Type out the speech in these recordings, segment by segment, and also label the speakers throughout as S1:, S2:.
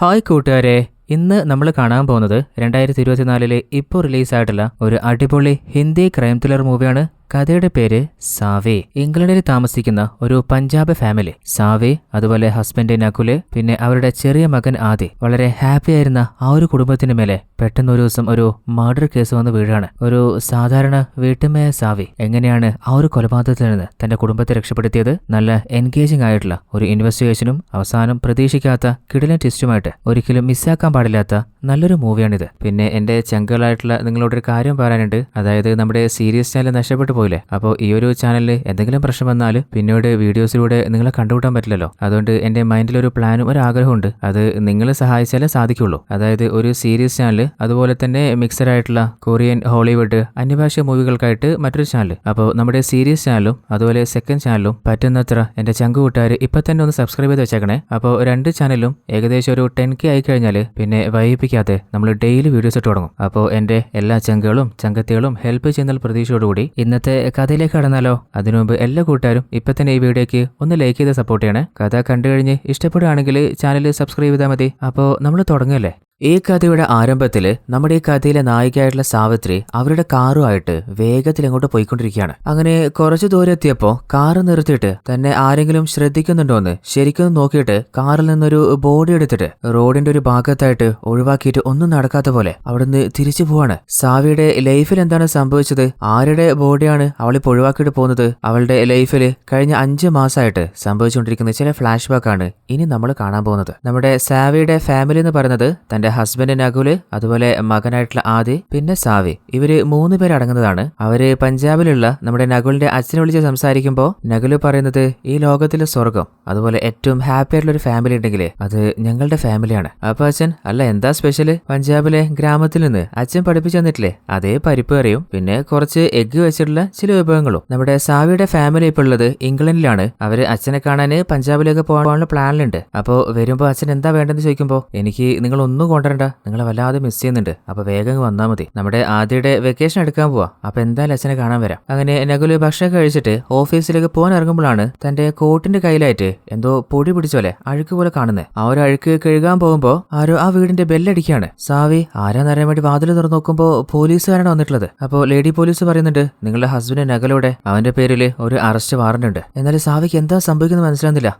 S1: Hi കൂട്ടുകാരെ, ഇന്ന് നമ്മൾ കാണാൻ പോകുന്നത് 2024 ഇപ്പോൾ റിലീസായിട്ടുള്ള ഒരു അടിപൊളി ഹിന്ദി ക്രൈം ത്രില്ലർ മൂവിയാണ്. കഥയുടെ പേര് സാവേ. ഇംഗ്ലണ്ടിൽ താമസിക്കുന്ന ഒരു പഞ്ചാബ് ഫാമിലി. സാവേ, അതുപോലെ ഹസ്ബൻഡ് നകുല്, പിന്നെ അവരുടെ ചെറിയ മകൻ ആദി. വളരെ ഹാപ്പി ആയിരുന്ന ആ ഒരു കുടുംബത്തിന് മേലെ പെട്ടെന്ന് ഒരു ദിവസം ഒരു മർഡർ കേസ് വന്ന് വീഴാണ്. ഒരു സാധാരണ വീട്ടമ്മയായ സാവി എങ്ങനെയാണ് ആ ഒരു കൊലപാതകത്തിൽ നിന്ന് തന്റെ കുടുംബത്തെ രക്ഷപ്പെടുത്തിയത്? നല്ല എൻഗേജിംഗ് ആയിട്ടുള്ള ഒരു ഇൻവെസ്റ്റിഗേഷനും അവസാനം പ്രതീക്ഷിക്കാത്ത കിടിലൻ ട്വിസ്റ്റുമായിട്ട് ഒരിക്കലും മിസ്സാക്കാൻ പാടില്ലാത്ത നല്ലൊരു മൂവിയാണിത്. പിന്നെ എന്റെ ചങ്കുകളായിട്ടുള്ള നിങ്ങളോടൊരു കാര്യം പറയാനുണ്ട്. അതായത് നമ്മുടെ സീരീസ് ചാനൽ നഷ്ടപ്പെട്ടു പോയില്ലേ? അപ്പോൾ ഈ ഒരു ചാനലിൽ എന്തെങ്കിലും പ്രശ്നം വന്നാൽ പിന്നീട് വീഡിയോസിലൂടെ നിങ്ങളെ കണ്ടുകൂട്ടാൻ പറ്റില്ലല്ലോ. അതുകൊണ്ട് എന്റെ മൈൻഡിലൊരു പ്ലാനും ഒരു ആഗ്രഹമുണ്ട്. അത് നിങ്ങൾ സഹായിച്ചാലേ സാധിക്കുള്ളൂ. അതായത് ഒരു സീരീസ് ചാനൽ, അതുപോലെ തന്നെ മിക്സഡ് ആയിട്ടുള്ള കൊറിയൻ, ഹോളിവുഡ്, അന്യഭാഷ മൂവികൾക്കായിട്ട് മറ്റൊരു ചാനൽ. അപ്പോൾ നമ്മുടെ സീരീസ് ചാനലും അതുപോലെ സെക്കൻഡ് ചാനലും പറ്റുന്നത്ര എന്റെ ചങ്കുകൂട്ടുകാർ ഇപ്പൊ തന്നെ ഒന്ന് സബ്സ്ക്രൈബ് ചെയ്ത് വെച്ചേക്കണേ. അപ്പോൾ രണ്ട് ചാനലും ഏകദേശം ഒരു 10K ആയി കഴിഞ്ഞാൽ പിന്നെ വൈകിപ്പിക്കാതെ നമ്മൾ ഡെയിലി വീഡിയോസ് ഇട്ട് തുടങ്ങും. അപ്പോൾ എന്റെ എല്ലാ ചങ്കുകളും ചങ്കത്തികളും ഹെൽപ്പ് ചെയ്യുന്ന പ്രതീക്ഷയോടുകൂടി ഇന്നത്തെ കഥയിലേക്ക് കടന്നാലോ? അതിനുമുമ്പ് എല്ലാ കൂട്ടുകാരും ഇപ്പൊ തന്നെ ഈ വീഡിയോക്ക് ഒന്ന് ലൈക്ക് ചെയ്ത് സപ്പോർട്ട് ചെയ്യണേ. കഥ കണ്ടു കഴിഞ്ഞ് ഇഷ്ടപ്പെടുകയാണെങ്കിൽ ചാനൽ സബ്സ്ക്രൈബ് ചെയ്താൽ മതി. അപ്പോൾ നമ്മൾ തുടങ്ങല്ലേ. ഈ കഥയുടെ ആരംഭത്തില് നമ്മുടെ ഈ കഥയിലെ നായികയായിട്ടുള്ള സാവിത്രി അവരുടെ കാറുമായിട്ട് വേഗത്തിൽ എങ്ങോട്ട് പോയിക്കൊണ്ടിരിക്കുകയാണ്. അങ്ങനെ കുറച്ചു ദൂരം എത്തിയപ്പോ കാറ് നിർത്തിയിട്ട് തന്നെ ആരെങ്കിലും ശ്രദ്ധിക്കുന്നുണ്ടോന്ന് ശരിക്കും നോക്കിയിട്ട് കാറിൽ നിന്നൊരു ബോഡി എടുത്തിട്ട് റോഡിന്റെ ഒരു ഭാഗത്തായിട്ട് ഒഴിവാക്കിയിട്ട് ഒന്നും നടക്കാത്ത പോലെ അവിടുന്ന് തിരിച്ചു പോവാണ്. സാവിയുടെ ലൈഫിൽ എന്താണ് സംഭവിച്ചത്? ആരുടെ ബോഡിയാണ് അവളിപ്പോ ഒഴിവാക്കിയിട്ട് പോകുന്നത്? അവളുടെ ലൈഫിൽ കഴിഞ്ഞ 5 മാസമായിട്ട് സംഭവിച്ചുകൊണ്ടിരിക്കുന്ന ചില ഫ്ലാഷ് ബാക്ക് ആണ് ഇനി നമ്മൾ കാണാൻ പോകുന്നത്. നമ്മുടെ സാവിയുടെ ഫാമിലി എന്ന് പറയുന്നത് തന്റെ ഹസ്ബൻഡ് നകുല്, അതുപോലെ മകനായിട്ടുള്ള ആദി, പിന്നെ സാവി. ഇവര് 3 പേര് അടങ്ങുന്നതാണ്. അവര് പഞ്ചാബിലുള്ള നമ്മുടെ നകുലിന്റെ അച്ഛനെ വിളിച്ച് സംസാരിക്കുമ്പോൾ നകുല് പറയുന്നത് ഈ ലോകത്തിലെ സ്വർഗം, അതുപോലെ ഏറ്റവും ഹാപ്പി ആയിട്ടുള്ള ഒരു ഫാമിലി ഉണ്ടെങ്കിൽ അത് ഞങ്ങളുടെ ഫാമിലിയാണ്. അപ്പൊ അച്ഛൻ, അല്ല എന്താ സ്പെഷ്യല്? പഞ്ചാബിലെ ഗ്രാമത്തിൽ നിന്ന് അച്ഛൻ പഠിപ്പിച്ചു തന്നിട്ടില്ലേ അതേ പരിപ്പ് കറിയും പിന്നെ കുറച്ച് എഗ്ഗ് വെച്ചിട്ടുള്ള ചില വിഭവങ്ങളും. നമ്മുടെ സാവിയുടെ ഫാമിലി ഇപ്പോൾ ഉള്ളത് ഇംഗ്ലണ്ടിലാണ്. അവര് അച്ഛനെ കാണാന് പഞ്ചാബിലേക്ക് പോകാനുള്ള പ്ലാനിലുണ്ട്. അപ്പോൾ വരുമ്പോ അച്ഛൻ എന്താ വേണ്ടെന്ന് ചോദിക്കുമ്പോൾ എനിക്ക് നിങ്ങൾ ഒന്നും കൊണ്ടുവരണ്ട, നിങ്ങളെ വല്ലാതെ മിസ് ചെയ്യുന്നുണ്ട്, അപ്പൊ വേഗം വന്നാൽ മതി. നമ്മുടെ ആദ്യയുടെ വെക്കേഷൻ എടുക്കാൻ പോവാ, അപ്പൊ എന്തായാലും അച്ഛനെ കാണാൻ വരാം. അങ്ങനെ നകുല് ഭക്ഷണം കഴിച്ചിട്ട് ഓഫീസിലേക്ക് പോകാൻ ഇറങ്ങുമ്പോഴാണ് തന്റെ കോട്ടിന്റെ കയ്യിലായിട്ട് എന്തോ പൊടി പിടിച്ചോലെ അഴുക്ക് പോലെ കാണുന്നത്. ആ ഒരു അഴുക്ക് കഴുകാൻ പോകുമ്പോ ആരോ ആ വീടിന്റെ ബെല്ലടിക്കാണ്. സാവി ആരാന്നറിയാൻ വേണ്ടി വാതിൽ തുറന്നു നോക്കുമ്പോ പോലീസുകാരാണ് വന്നിട്ടുള്ളത്. അപ്പോ ലേഡി പോലീസ് പറയുന്നുണ്ട് നിങ്ങളുടെ ഹസ്ബൻഡ് നകുലോടെ അവന്റെ പേരില് ഒരു അറസ്റ്റ് വാറണ്ട് ഉണ്ട്. എന്നാലും സാവിക്ക് എന്താ സംഭവിക്കുന്നത് മനസ്സിലാകുന്നില്ല.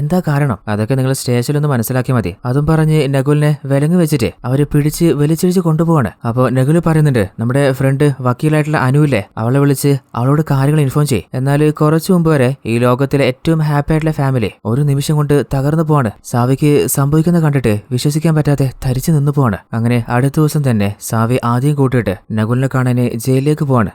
S1: എന്താ കാരണം? അതൊക്കെ നിങ്ങൾ സ്റ്റേഷനിലൊന്ന് മനസ്സിലാക്കി മതി. അതും പറഞ്ഞ് നകുലിനെ വിലങ്ങ് വെച്ചിട്ട് അവര് പിടിച്ച് വലിച്ചിടിച്ച് കൊണ്ടുപോവാണ്. അപ്പൊ നകുല് പറയുന്നുണ്ട് നമ്മുടെ ഫ്രണ്ട് വക്കീലായിട്ടുള്ള അനുവില്ലേ, അവളെ വിളിച്ച് അവളോട് കാര്യങ്ങൾ ഇൻഫോം ചെയ്യും. എന്നാൽ കുറച്ചു മുമ്പ് വരെ ഈ ലോകത്തിലെ ഏറ്റവും ഹാപ്പി ആയിട്ടുള്ള ഫാമിലി ഒരു നിമിഷം കൊണ്ട് തകർന്നു പോവാണ്. സാവിക്ക് സംഭവിക്കുന്ന കണ്ടിട്ട് വിശ്വസിക്കാൻ പറ്റാതെ തരിച്ചു നിന്നു പോവാണ്. അങ്ങനെ അടുത്ത ദിവസം തന്നെ സാവി ആദ്യം കൂട്ടിയിട്ട് നകുലിനെ കാണാൻ ജയിലിലേക്ക് പോവാണ്.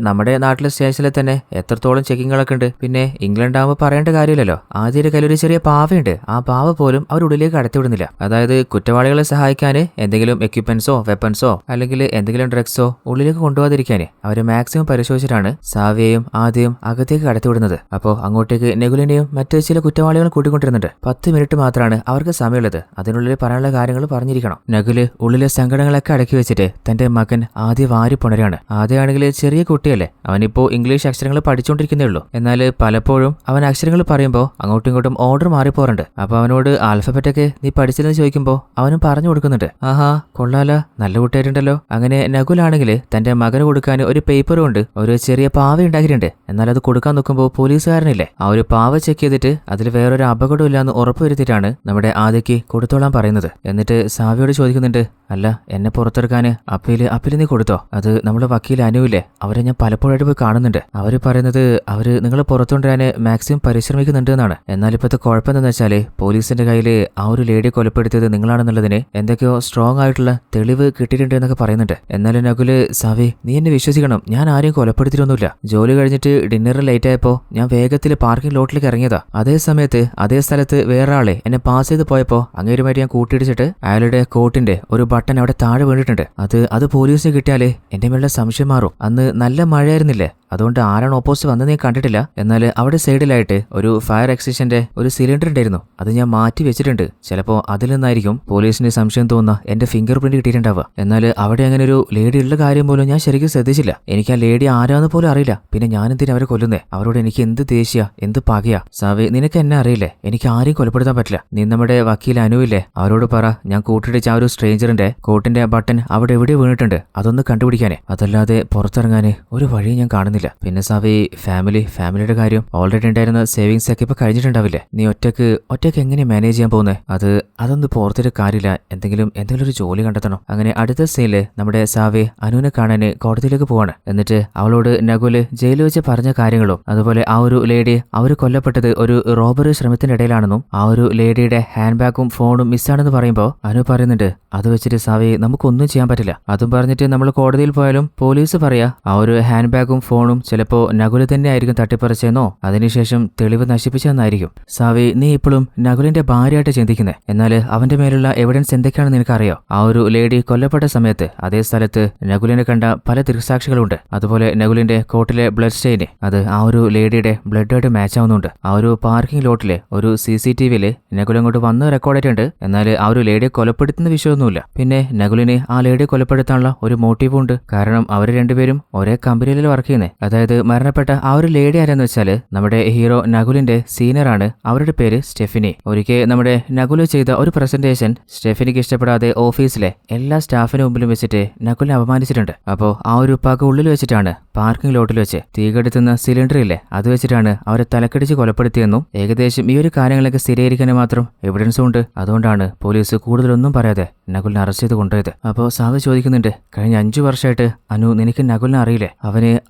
S1: നമ്മുടെ നാട്ടിലെ സ്റ്റേഷനിൽ തന്നെ എത്രത്തോളം ചെക്കിങ്ങുകളൊക്കെ ഉണ്ട്. പിന്നെ ഇംഗ്ലണ്ട് ആവുമ്പോൾ പറയേണ്ട കാര്യമില്ലല്ലോ. ആദ്യയുടെ കയ്യിൽ ഒരു ചെറിയ പാവയുണ്ട്. ആ പാവ പോലും അവരുള്ളിലേക്ക് കടത്തിവിടുന്നില്ല. അതായത് കുറ്റവാളികളെ സഹായിക്കാൻ എന്തെങ്കിലും എക്യുപ്മെന്റ്സോ വെപ്പൺസോ അല്ലെങ്കിൽ എന്തെങ്കിലും ഡ്രഗ്സോ ഉള്ളിലേക്ക് കൊണ്ടുപോകാതിരിക്കാൻ അവർ മാക്സിമം പരിശോധിച്ചിട്ടാണ് സാവിയെയും ആദ്യം അകത്തേക്ക് കടത്തിവിടുന്നത്. അപ്പോൾ അങ്ങോട്ടേക്ക് നകുലിനെയും മറ്റ് ചില കുറ്റവാളികളും കൂട്ടിക്കൊണ്ടിരുന്നുണ്ട്. 10 മിനിറ്റ് മാത്രമാണ് അവർക്ക് സമയമുള്ളത്. അതിനുള്ളിൽ പറയാനുള്ള കാര്യങ്ങൾ പറഞ്ഞിരിക്കണം. നകുല് ഉള്ളിലെ സങ്കടങ്ങളൊക്കെ അടക്കി വെച്ചിട്ട് തന്റെ മകൻ ആദ്യ വാരി പുണരാണ്. ആദ്യമാണെങ്കിൽ ചെറിയ കുട്ടിയല്ലേ, അവനിപ്പോ ഇംഗ്ലീഷ് അക്ഷരങ്ങൾ പഠിച്ചുകൊണ്ടിരിക്കുന്നേ ഉള്ളൂ. എന്നാൽ പലപ്പോഴും അവൻ അക്ഷരങ്ങൾ പറയുമ്പോൾ അങ്ങോട്ടും ഇങ്ങോട്ടും ഓർഡർ മാറിപ്പോറുണ്ട്. അപ്പൊ അവനോട് ആൽഫബറ്റൊക്കെ നീ പഠിച്ചില്ലെന്ന് ചോദിക്കുമ്പോൾ അവനും പറഞ്ഞു കൊടുക്കുന്നുണ്ട്. ആഹാ കൊള്ളാല, നല്ല കുട്ടിയായിട്ടുണ്ടല്ലോ. അങ്ങനെ നകുലാണെങ്കിൽ തന്റെ മകന് കൊടുക്കാൻ ഒരു പേപ്പർ കൊണ്ട് ഒരു ചെറിയ പാവ ഉണ്ടാക്കിയിട്ടുണ്ട്. എന്നാൽ അത് കൊടുക്കാൻ നോക്കുമ്പോൾ പോലീസുകാരനില്ലേ, ആ ഒരു പാവ ചെക്ക് ചെയ്തിട്ട് അതിൽ വേറൊരു അപകടം ഇല്ലാന്ന് ഉറപ്പുവരുത്തിയിട്ടാണ് നമ്മുടെ ആദ്യക്ക് കൊടുത്തോളാൻ പറയുന്നത്. എന്നിട്ട് സാവിയോട് ചോദിക്കുന്നുണ്ട്, അല്ല എന്നെ പുറത്തെടുക്കാൻ അപ്പീല് നീ കൊടുത്തോ? അത് നമ്മുടെ വക്കീൽ അനുവില്ലേ, അവരെ ഞാൻ പലപ്പോഴായിട്ട് പോയി കാണുന്നുണ്ട്. അവര് പറയുന്നത് അവര് നിങ്ങളെ പുറത്തുകൊണ്ടുവരാൻ മാക്സിമം പരിശ്രമിക്കുന്നുണ്ട് എന്നാണ്. എന്നാൽ ഇപ്പോഴത്തെ കുഴപ്പം എന്താണെന്ന് വെച്ചാല് പോലീസിന്റെ കയ്യിൽ ആ ഒരു ലേഡിയെ കൊലപ്പെടുത്തിയത് നിങ്ങളാണെന്നുള്ളതിന് എന്തൊക്കെയോ സ്ട്രോങ് ആയിട്ടുള്ള തെളിവ് കിട്ടിയിട്ടുണ്ട് എന്നൊക്കെ പറയുന്നുണ്ട്. എന്നാലും നകുല്, സാവി നീ എന്നെ വിശ്വസിക്കണം, ഞാൻ ആരെയും കൊലപ്പെടുത്തിയിട്ടൊന്നുമില്ല. ജോലി കഴിഞ്ഞിട്ട് ഡിന്നർ ലേറ്റ് ആയപ്പോ ഞാൻ വേഗത്തിൽ പാർക്കിംഗ് ലോട്ടിലേക്ക് ഇറങ്ങിയതാ. അതേ സമയത്ത് അതേ സ്ഥലത്ത് വേറെ ആളെ എന്നെ പാസ് ചെയ്ത് പോയപ്പോ അങ്ങേരുമായിട്ട് ഞാൻ കൂട്ടിയിടിച്ചിട്ട് അയാളുടെ കോട്ടിന്റെ ഒരു ബട്ടൺ അവിടെ താഴെ വീണിട്ടുണ്ട്. അത് പോലീസിന് കിട്ടിയാലേ എന്റെ മേലുള്ള സംശയം മാറും. അന്ന് നല്ല മഴയായിരുന്നില്ലേ, അതുകൊണ്ട് ആരാണ് ഓപ്പോസിറ്റ് വന്നത് ഞാൻ കണ്ടിട്ടില്ല. എന്നാൽ അവിടെ സൈഡിലായിട്ട് ഒരു ഫയർ എക്സിഷന്റെ ഒരു സിലിണ്ടർ ഉണ്ടായിരുന്നു. അത് ഞാൻ മാറ്റി വെച്ചിട്ടുണ്ട്. ചിലപ്പോൾ അതിൽ നിന്നായിരിക്കും പോലീസിന് സംശയം തോന്നുന്ന എന്റെ ഫിംഗർ പ്രിന്റ് കിട്ടിയിട്ടുണ്ടാവുക. എന്നാൽ അവിടെ അങ്ങനെ ഒരു ലേഡി ഉള്ള കാര്യം പോലും ഞാൻ ശരിക്കും ശ്രദ്ധിച്ചില്ല. എനിക്ക് ആ ലേഡി ആരാന്ന് പോലും അറിയില്ല. പിന്നെ ഞാനെന്തിനാ അവരെ കൊല്ലുന്നേ? അവരോട് എനിക്ക് എന്ത് ദേഷ്യ, എന്ത് പകയാ? സാവി, നിനക്ക് എന്നെ അറിയില്ലേ? എനിക്ക് ആരെയും കൊലപ്പെടുത്താൻ പറ്റില്ല. നീ നമ്മുടെ വക്കീൽ അനുവില്ലേ, അവരോട് പറ ഞാൻ കൂട്ടിടിച്ച ആ ഒരു സ്ട്രേഞ്ചറിന്റെ കോട്ടിന്റെ ബട്ടൺ അവിടെ എവിടെ വീണിട്ടുണ്ട്, അതൊന്ന് കണ്ടുപിടിക്കാനേ. അതല്ലാതെ പുറത്തിറങ്ങാന് ഒരു വഴി ഞാൻ കാണുന്നില്ല. പിന്നെ സാവി, ഫാമിലിയുടെ കാര്യം ഓൾറെഡി ഉണ്ടായിരുന്ന സേവിങ്സ് ഒക്കെ ഇപ്പൊ കഴിഞ്ഞിട്ടുണ്ടാവില്ലേ? നീ ഒറ്റയ്ക്ക് എങ്ങനെ മാനേജ് ചെയ്യാൻ പോകുന്നേ? അതൊന്നും പുറത്തൊരു കാര്യമില്ല. എന്തെങ്കിലും ഒരു ജോലി കണ്ടെത്തണം. അങ്ങനെ അടുത്ത സീനില് നമ്മുടെ സാവി അനുവിനെ കാണാന് കോടതിയിലേക്ക് പോവാണ്. എന്നിട്ട് അവളോട് നകുല് ജയിലിൽ വെച്ച് പറഞ്ഞ കാര്യങ്ങളും അതുപോലെ ആ ഒരു ലേഡി അവർ കൊല്ലപ്പെട്ടത് ഒരു റോബറി ശ്രമത്തിന്റെ ഇടയിലാണെന്നും ആ ഒരു ലേഡിയുടെ ഹാൻഡ് ബാഗും ഫോണും മിസ്സാണെന്ന് പറയുമ്പോൾ അനു പറയുന്നുണ്ട്, അത് വെച്ചിട്ട് സാവി നമുക്കൊന്നും ചെയ്യാൻ പറ്റില്ല. അതും പറഞ്ഞിട്ട് നമ്മൾ കോടതിയിൽ പോയാലും പോലീസ് പറയാ ആ ഒരു ഹാൻഡ് ബാഗും ഫോണും ചിലപ്പോ നകുല് തന്നെ ആയിരിക്കും തട്ടിപ്പറിച്ചെന്നോ അതിനുശേഷം തെളിവ് നശിപ്പിച്ചെന്നായിരിക്കും. സാവി, നീ ഇപ്പോഴും നകുലിന്റെ ഭാര്യയായിട്ട് ചിന്തിക്കുന്നേ. എന്നാൽ അവന്റെ മേലുള്ള എവിഡൻസ് എന്തൊക്കെയാണെന്ന് നിനക്കറിയോ? ആ ഒരു ലേഡി കൊല്ലപ്പെട്ട സമയത്ത് അതേ സ്ഥലത്ത് നകുലിനെ കണ്ട പല ദൃക്സാക്ഷികളുണ്ട്. അതുപോലെ നകുലിന്റെ കോട്ടിലെ ബ്ലഡ് സ്റ്റെയിന് അത് ആ ഒരു ലേഡിയുടെ ബ്ലഡായിട്ട് മാച്ച് ആവുന്നുണ്ട്. ആ ഒരു പാർക്കിംഗ് ലോട്ടിലെ ഒരു CCTVയില് നകുൽ അങ്ങോട്ട് വന്ന് റെക്കോർഡായിട്ടുണ്ട്. എന്നാൽ ആ ഒരു ലേഡിയെ കൊലപ്പെടുത്തുന്ന വിഷയമൊന്നുമില്ല. പിന്നെ നകുലിനെ ആ ലേഡിയെ കൊലപ്പെടുത്താനുള്ള ഒരു മോട്ടീവും ഉണ്ട്. കാരണം അവർ രണ്ടുപേരും ഒരേ കമ്പനിയിൽ വർക്ക് ചെയ്യുന്നത്. അതായത് മരണപ്പെട്ട ആ ഒരു ലേഡി ആരെന്ന് വെച്ചാൽ നമ്മുടെ ഹീറോ നകുലിന്റെ സീനിയറാണ്. അവരുടെ പേര് സ്റ്റെഫിനി. ഒരിക്കൽ നമ്മുടെ നകുല് ചെയ്ത ഒരു പ്രസന്റേഷൻ സ്റ്റെഫിനിക്ക് ഇഷ്ടപ്പെടാതെ ഓഫീസിലെ എല്ലാ സ്റ്റാഫിന് മുമ്പിലും വെച്ചിട്ട് നകുലിനെ അപമാനിച്ചിട്ടുണ്ട്. അപ്പോൾ ആ ഒരു പക ഉള്ളിൽ വെച്ചിട്ടാണ് പാർക്കിംഗ് ലോട്ടിൽ വെച്ച് തീകെടുത്തുന്ന സിലിണ്ടർ ഇല്ലേ, അത് വെച്ചിട്ടാണ് അവരെ തലക്കടിച്ച് കൊലപ്പെടുത്തിയെന്നും ഏകദേശം ഈ ഒരു കാര്യങ്ങളൊക്കെ സ്ഥിരീകരിക്കാൻ മാത്രം എവിഡൻസും ഉണ്ട്. അതുകൊണ്ടാണ് പോലീസ് കൂടുതലൊന്നും പറയാതെ നകുലിനെ അറസ്റ്റ് ചെയ്ത് കൊണ്ടുപോയത്. അപ്പോൾ സാവ് ചോദിക്കുന്നുണ്ട്, കഴിഞ്ഞ 5 വർഷമായിട്ട് അനു നിനക്ക് നകുലിനെ അറിയില്ലേ?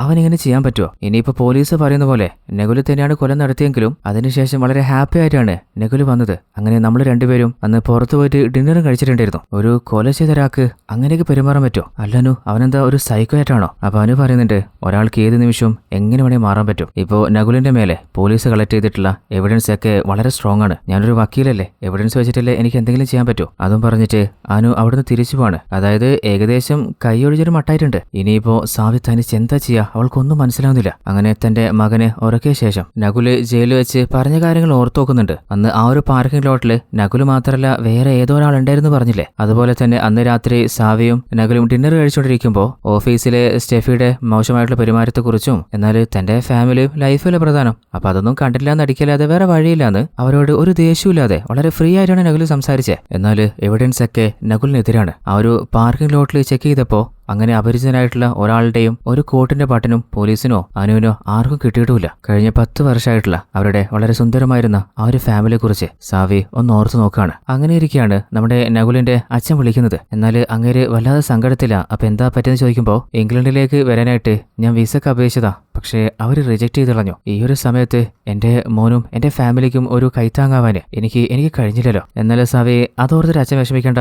S1: അവനിങ്ങനെ ചെയ്യാൻ പറ്റുമോ? ഇനിയിപ്പോൾ പോലീസ് പറയുന്ന പോലെ നകുല് തന്നെയാണ് കൊല നടത്തിയെങ്കിലും അതിനുശേഷം വളരെ ഹാപ്പി ആയിട്ടാണ് നകുല് വന്നത്. അങ്ങനെ നമ്മൾ രണ്ടുപേരും അന്ന് പുറത്തു പോയിട്ട് ഡിന്നറും കഴിച്ചിട്ടുണ്ടായിരുന്നു. ഒരു കൊല ചെയ്ത ഒരാൾക്ക് അങ്ങനെയൊക്കെ പെരുമാറാൻ പറ്റുമോ? അല്ലനു, അവനെന്താ ഒരു സൈക്കോ ആയിട്ടാണോ? അപ്പൊ അനു പറയുന്നുണ്ട്, ഒരാൾക്ക് ഏത് നിമിഷവും എങ്ങനെ വേണേ മാറാൻ പറ്റും. ഇപ്പോൾ നകുലിന്റെ മേലെ പോലീസ് കളക്ട് ചെയ്തിട്ടുള്ള എവിഡൻസ് ഒക്കെ വളരെ സ്ട്രോങ് ആണ്. ഞാനൊരു വക്കീലല്ലേ, എവിഡൻസ് വെച്ചിട്ടല്ലേ എനിക്ക് എന്തെങ്കിലും ചെയ്യാൻ പറ്റൂ. അതും പറഞ്ഞിട്ട് അനു അവിടുന്ന് തിരിച്ചു പോവാണ്. അതായത് ഏകദേശം കൈയൊഴിച്ചൊരു മട്ടായിട്ടുണ്ട്. ഇനിയിപ്പോ സാവി തനിച്ച് എന്താ ചെയ്യാ, അവൾക്കൊന്നും മനസ്സിലാവുന്നില്ല. അങ്ങനെ തന്റെ മകനെ ഉറക്കിയ ശേഷം നകുല് ജയിലിൽ വെച്ച് പറഞ്ഞ കാര്യങ്ങൾ ഓർത്തു നോക്കുന്നുണ്ട്. അന്ന് ആ ഒരു പാർക്കിംഗ് ലോട്ടില് നകുല് മാത്രമല്ല വേറെ ഏതോ ഒരാളുണ്ടായിരുന്നു പറഞ്ഞില്ലേ. അതുപോലെ തന്നെ അന്ന് രാത്രി സാവിയും നകുലും ഡിന്നർ കഴിച്ചുകൊണ്ടിരിക്കുമ്പോൾ ഓഫീസിലെ സ്റ്റെഫിയുടെ മോശമായിട്ടുള്ള പെരുമാറ്റത്തെക്കുറിച്ചും എന്നാൽ തന്റെ ഫാമിലിയും ലൈഫിലെ പ്രധാനം അപ്പൊ അതൊന്നും കണ്ടില്ലാന്ന് അടിക്കല്ലാതെ വേറെ വഴിയില്ലാന്ന് അവരോട് ഒരു ദേഷ്യമില്ലാതെ വളരെ ഫ്രീ ആയിട്ടാണ് നകുല് സംസാരിച്ചത്. എന്നാൽ എവിഡൻസ് ഒക്കെ നകുലിനെതിരാണ്. ആ ഒരു പാർക്കിംഗ് ലോട്ടിൽ ചെക്ക് ചെയ്തപ്പോൾ അങ്ങനെ അപരിചിതനായിട്ടുള്ള ഒരാളുടെയും ഒരു കോട്ടിന്റെ ബട്ടനും പോലീസിനോ അനുവിനോ ആർക്കും കിട്ടിയിട്ടുമില്ല. കഴിഞ്ഞ 10 വർഷമായിട്ടുള്ള അവരുടെ വളരെ സുന്ദരമായിരുന്ന ആ ഒരു ഫാമിലിയെ കുറിച്ച് സാവി ഒന്ന് ഓർത്തു നോക്കുകയാണ്. അങ്ങനെ ഇരിക്കുകയാണ് നമ്മുടെ നകുലിന്റെ അച്ഛൻ വിളിക്കുന്നത്. എന്നാൽ അങ്ങേര് വല്ലാതെ സങ്കടത്തില്ല. അപ്പൊ എന്താ പറ്റിയെന്ന് ചോദിക്കുമ്പോൾ ഇംഗ്ലണ്ടിലേക്ക് വരാനായിട്ട് ഞാൻ വിസക്ക് അപേക്ഷിച്ചതാ, പക്ഷേ അവർ റിജക്ട് ചെയ്ത് കളഞ്ഞു. ഈ ഒരു സമയത്ത് എന്റെ മോനും എന്റെ ഫാമിലിക്കും ഒരു കൈത്താങ്ങാവാന് എനിക്ക് കഴിഞ്ഞില്ലല്ലോ. എന്നാലും സാവി, അതോർത്തൊരു അച്ഛൻ വിഷമിക്കണ്ട,